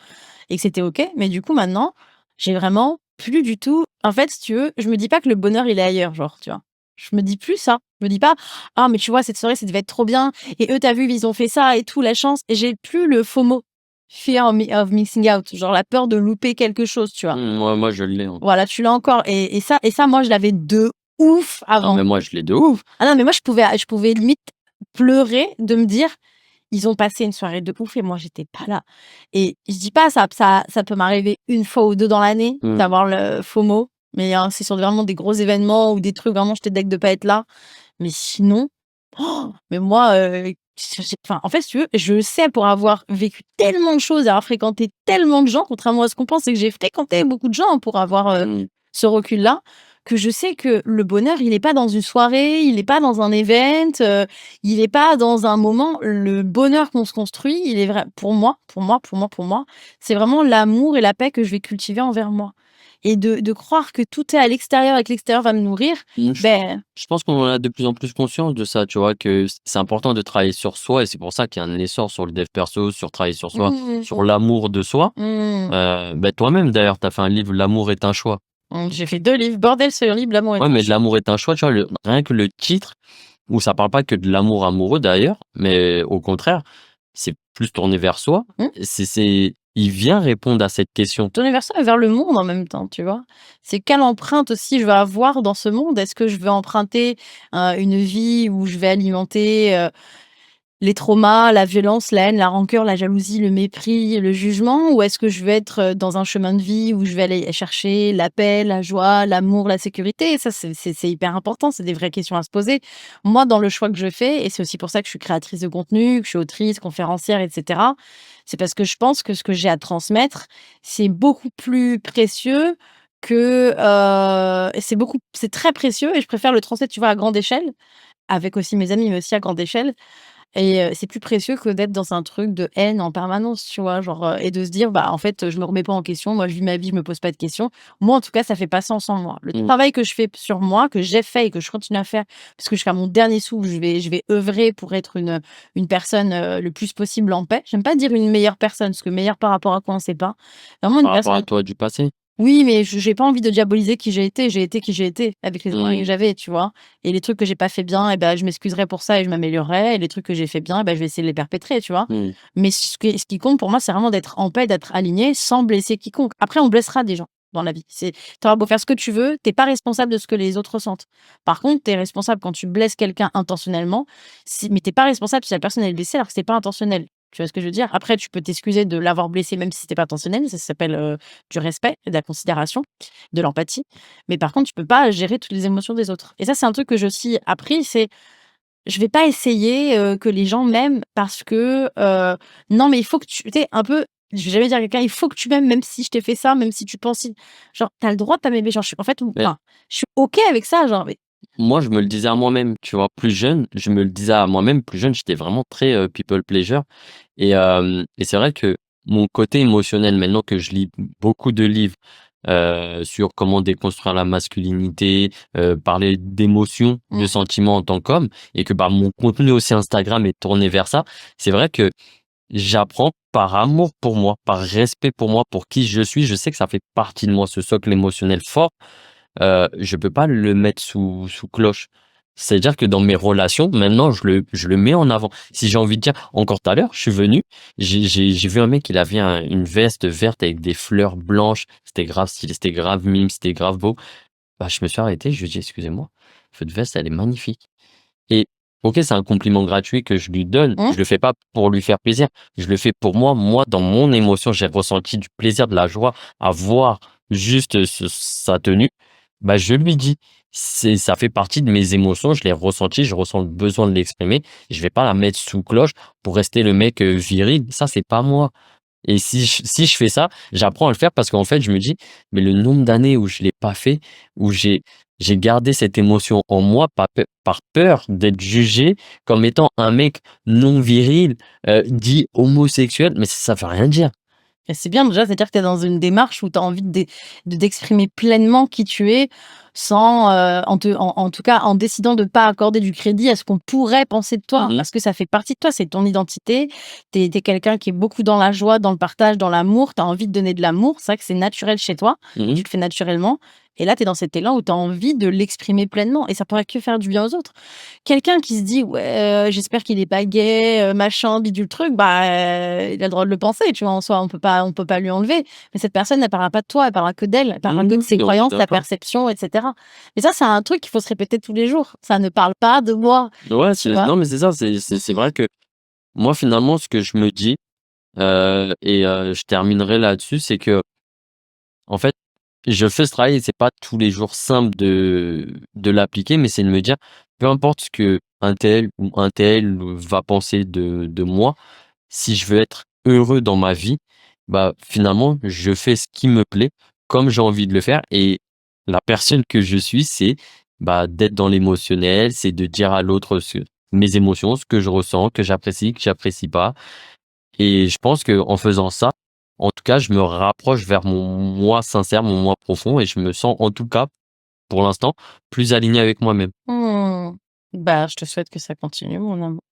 et que c'était OK. Mais du coup, maintenant, j'ai vraiment plus du tout en fait, si tu veux, je me dis pas que le bonheur, il est ailleurs, genre, tu vois? Je me dis plus ça. Je me dis pas: «Ah, mais tu vois, cette soirée, ça devait être trop bien et eux, tu as vu, ils ont fait ça et tout, la chance» et j'ai plus le FOMO, fear of missing out, genre la peur de louper quelque chose, tu vois? Mmh, ouais, moi je l'ai, hein. Voilà, tu l'as encore et ça, moi, je l'avais de ouf Non, avant. mais moi je l'ai de ouf. Ah non, mais moi, je pouvais limite pleurer de me dire: «Ils ont passé une soirée de ouf et moi j'étais pas là» et je dis pas ça peut m'arriver une fois ou 2 dans l'année Mmh. d'avoir le FOMO, mais c'est sur vraiment des gros événements ou des trucs vraiment j'étais deg de pas être là. Mais sinon, mais moi, enfin, en fait, si tu veux, je sais pour avoir vécu tellement de choses, avoir fréquenté tellement de gens, contrairement à ce qu'on pense, c'est que j'ai fréquenté beaucoup de gens pour avoir, Mmh. ce recul-là, que je sais que le bonheur, il est pas dans une soirée, il est pas dans un event, il est pas dans un moment. Le bonheur qu'on se construit, il est vrai pour moi, c'est vraiment l'amour et la paix que je vais cultiver envers moi et de croire que tout est à l'extérieur et que l'extérieur va me nourrir, Mmh, ben je pense qu'on a de plus en plus conscience de ça, tu vois? Que c'est important de travailler sur soi et c'est pour ça qu'il y a un essor sur le dev perso, sur travailler sur soi, mmh sur l'amour de soi. mmh. Bah, toi-même d'ailleurs, tu as fait un livre «L'amour est un choix». J'ai fait 2 livres, Bordel sur libre, L'amour est Ouais, un mais choix. «L'amour est un choix», tu vois? Rien que le titre où ça parle pas que de l'amour amoureux d'ailleurs, mais au contraire, c'est plus tourné vers soi. Mmh. C'est il vient répondre à cette question. Tourner vers ça et vers le monde en même temps, tu vois? C'est quelle empreinte aussi je veux avoir dans ce monde? Est-ce que je veux emprunter, une vie où je vais alimenter, les traumas, la violence, la haine, la rancœur, la jalousie, le mépris, le jugement? Ou est-ce que je vais être, dans un chemin de vie où je vais aller chercher la paix, la joie, l'amour, la sécurité? Et ça, c'est hyper important, c'est des vraies questions à se poser. Moi, dans le choix que je fais et c'est aussi pour ça que je suis créatrice de contenu, que je suis autrice, conférencière et cetera, c'est parce que je pense que ce que j'ai à transmettre, c'est beaucoup plus précieux que, et c'est très précieux et je préfère le transmettre, tu vois, à grande échelle, avec aussi mes amis, mais aussi à grande échelle et c'est plus précieux que d'être dans un truc de haine en permanence, tu vois? Genre, et de se dire: «Bah, en fait, je me remets pas en question. Moi, je vis ma vie, je me pose pas de questions». Moi, en tout cas, ça fait pas sens en moi. Le Mmh. travail que je fais sur moi, que j'ai fait et que je continue à faire, parce que jusqu'à mon dernier souffle, je vais œuvrer pour être une personne, le plus possible en paix. J'aime pas dire une meilleure personne, parce que meilleure par rapport à quoi, on sait pas. Vraiment une Par rapport à personne toi du passé. oui, mais je j'ai pas envie de diaboliser qui j'ai été qui j'ai été, avec les oreilles que Mmh. j'avais, tu vois? Et les trucs que j'ai pas fait bien et ben, je m'excuserai pour ça et je m'améliorerai et les trucs que j'ai fait bien, et bah, je vais essayer de les perpétrer, tu vois? Mmh. Mais ce qui compte pour moi, c'est vraiment d'être en paix, d'être aligné, sans blesser quiconque. Après, on blessera des gens dans la vie. Tu auras beau faire ce que tu veux, tu es pas responsable de ce que les autres ressentent. Par contre, tu es responsable quand tu blesses quelqu'un intentionnellement, mais tu es pas responsable si la personne elle est blessée alors que c'est pas intentionnel. Tu vois ce que je veux dire? Après, tu peux t'excuser de l'avoir blessé, même si c'était pas intentionnel. Ça s'appelle, du respect et de la considération, de l'empathie. Mais par contre, tu peux pas gérer toutes les émotions des autres. Et ça, c'est un truc que j'ai aussi appris, c'est je vais pas essayer, que les gens m'aiment parce que, non, mais il faut que tu sais, un peu, je vais jamais dire à quelqu'un: «Il faut que tu m'aimes, même si je t'ai fait ça, même si tu penses si» genre, tu as le droit de pas m'aimer. Genre, je suis en fait, Mais enfin, je suis OK avec ça, genre, mais moi, je me le disais à moi-même, tu vois? Plus jeune, je me le disais à moi-même, plus jeune, j'étais vraiment très, people pleasure et c'est vrai que mon côté émotionnel, maintenant que je lis beaucoup de livres, sur comment déconstruire la masculinité, parler d'émotions, de mmh, sentiments en tant qu'homme et que, bah, mon contenu aussi Instagram est tourné vers ça. C'est vrai que j'apprends par amour pour moi, par respect pour moi, pour qui je suis. Je sais que ça fait partie de moi, ce socle émotionnel fort. Je peux pas le mettre sous cloche. C'est-à-dire que dans mes relations, maintenant, je le mets en avant. Si j'ai envie de dire encore tout à l'heure, je suis venu, j'ai vu un mec, il avait une veste verte avec des fleurs blanches. C'était grave stylé, c'était grave mime, c'était grave beau. Bah, je me suis arrêté, je lui ai dit: «Excusez-moi, votre veste, elle est magnifique». Et OK, c'est un compliment gratuit que je lui donne. mmh. Je le fais pas pour lui faire plaisir. Je le fais pour moi. Moi, dans mon émotion, j'ai ressenti du plaisir, de la joie à voir juste sa tenue. Bah, je lui dis, ça fait partie de mes émotions. Je l'ai ressenti. Je ressens le besoin de l'exprimer. Je vais pas la mettre sous cloche pour rester le mec viril. Ça, c'est pas moi. Et si je fais ça, j'apprends à le faire parce qu'en fait, je me dis, mais le nombre d'années où je l'ai pas fait, où j'ai gardé cette émotion en moi par peur d'être jugé comme étant un mec non viril, dit homosexuel, mais ça veut rien dire. Et c'est bien déjà, c'est-à-dire que tu es dans une démarche où tu as envie d'exprimer pleinement qui tu es sans, en tout cas, en décidant de pas accorder du crédit à ce qu'on pourrait penser de toi. Mmh. Parce que ça fait partie de toi, c'est ton identité. Tu es quelqu'un qui est beaucoup dans la joie, dans le partage, dans l'amour. Tu as envie de donner de l'amour. C'est vrai que c'est naturel chez toi. Mmh. Tu le fais naturellement. Et là, tu es dans cet élan où tu as envie de l'exprimer pleinement et ça pourrait que faire du bien aux autres. Quelqu'un qui se dit: «Ouais, j'espère qu'il est pas gay, machin, bidule truc», bah, il a le droit de le penser, tu vois? En soi, on peut pas lui enlever. Mais cette personne, elle parlera pas de toi, elle parlera que d'elle, elle parlera que de Mmh, ses on est croyances, sa d'accord. perception et cetera. Et ça, c'est un truc qu'il faut se répéter tous les jours. Ça ne parle pas de moi, Ouais, tu vois? non, mais c'est ça, c'est vrai que moi, finalement, ce que je me dis, je terminerai là-dessus, c'est que en fait, je fais ce travail et c'est pas tous les jours simple de l'appliquer, mais c'est de me dire, peu importe ce que un tel ou un tel va penser de moi, si je veux être heureux dans ma vie, bah, finalement, je fais ce qui me plaît, comme j'ai envie de le faire et la personne que je suis, c'est, bah, d'être dans l'émotionnel, c'est de dire à l'autre mes émotions, ce que je ressens, que j'apprécie pas et je pense que en faisant ça, en tout cas, je me rapproche vers mon moi sincère, mon moi profond et je me sens en tout cas, pour l'instant, plus aligné avec moi-même. Mmh. Bah, je te souhaite que ça continue, mon amour.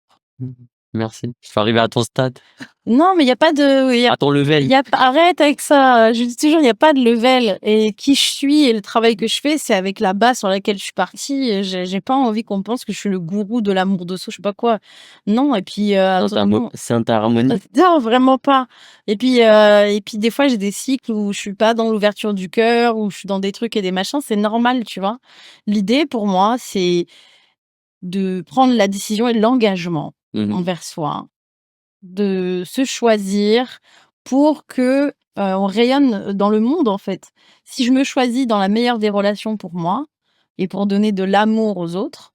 Mmh. Merci. Je suis arrivé à ton stade, Non, mais il y a pas de à ton level. il y a pas arrête avec ça, je dis toujours, il y a pas de level et qui je suis et le travail que je fais, c'est avec la base sur laquelle je suis partie et j'ai pas envie qu'on pense que je suis le gourou de l'amour de soi, je sais pas quoi. Non et puis, Non, attention c'est un ta harmonie. non, vraiment pas et puis des fois, j'ai des cycles où je suis pas dans l'ouverture du cœur, où je suis dans des trucs et des machins, c'est normal, tu vois? L'idée pour moi, c'est de prendre la décision et l'engagement Mmh mh. envers soi. De se choisir pour que, on rayonne dans le monde, en fait. Si je me choisis dans la meilleure des relations pour moi et pour donner de l'amour aux autres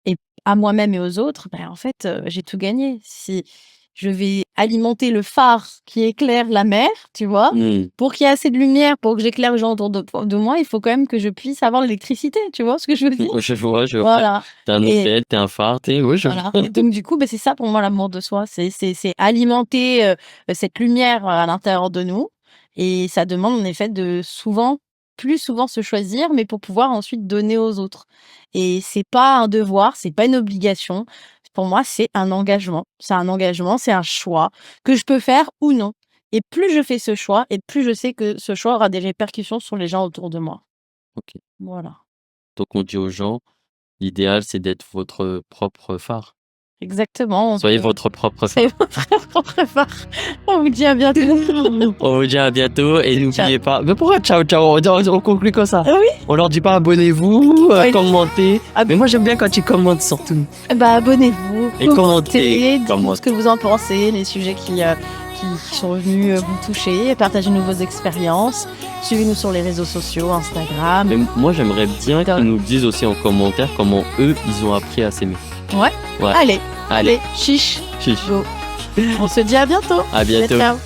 et à moi-même et aux autres, ben, en fait, j'ai tout gagné. Si je vais alimenter le phare qui éclaire la mer, tu vois? Mmh. Pour qu'il y ait assez de lumière, pour que j'éclaire les gens autour de moi, il faut quand même que je puisse avoir l'électricité, tu vois ce que je veux dire? Je vois, je vois. Voilà Tu es un et hôtel, tu es un phare, tu es oui, je voilà vois. et donc du coup, c'est ça pour moi l'amour de soi. C'est alimenter, cette lumière, à l'intérieur de nous et ça demande en effet de plus souvent se choisir, mais pour pouvoir ensuite donner aux autres et c'est pas un devoir, c'est pas une obligation. Pour moi, c'est un engagement. C'est un engagement, c'est un choix que je peux faire ou non et plus je fais ce choix et plus je sais que ce choix aura des répercussions sur les gens autour de moi. OK. Voilà. Donc on dit aux gens, l'idéal, c'est d'être votre propre phare. Exactement, Soyez votre propre c'est phare. votre propre phare. On vous dit à bientôt. On vous dit à bientôt et Ciao. n'oubliez pas mais pourquoi ciao, ciao? On conclut comme ça? Ah oui? On leur dit pas abonnez-vous, Oui. commentez. Ah Mais moi j'aime bien quand tu commentes surtout. bah, abonnez-vous. Et commentez, dites-nous commentez. ce que vous en pensez, les sujets qui sont venus vous toucher. Partagez-nous vos expériences. Suivez-nous sur les réseaux sociaux, Instagram. Mais moi, j'aimerais bien qu'ils nous disent aussi en commentaire comment eux, ils ont appris à s'aimer. Ouais. Ouais. Allez, Allez, chiche, chiche. go. On se dit à bientôt. À bientôt. Ciao.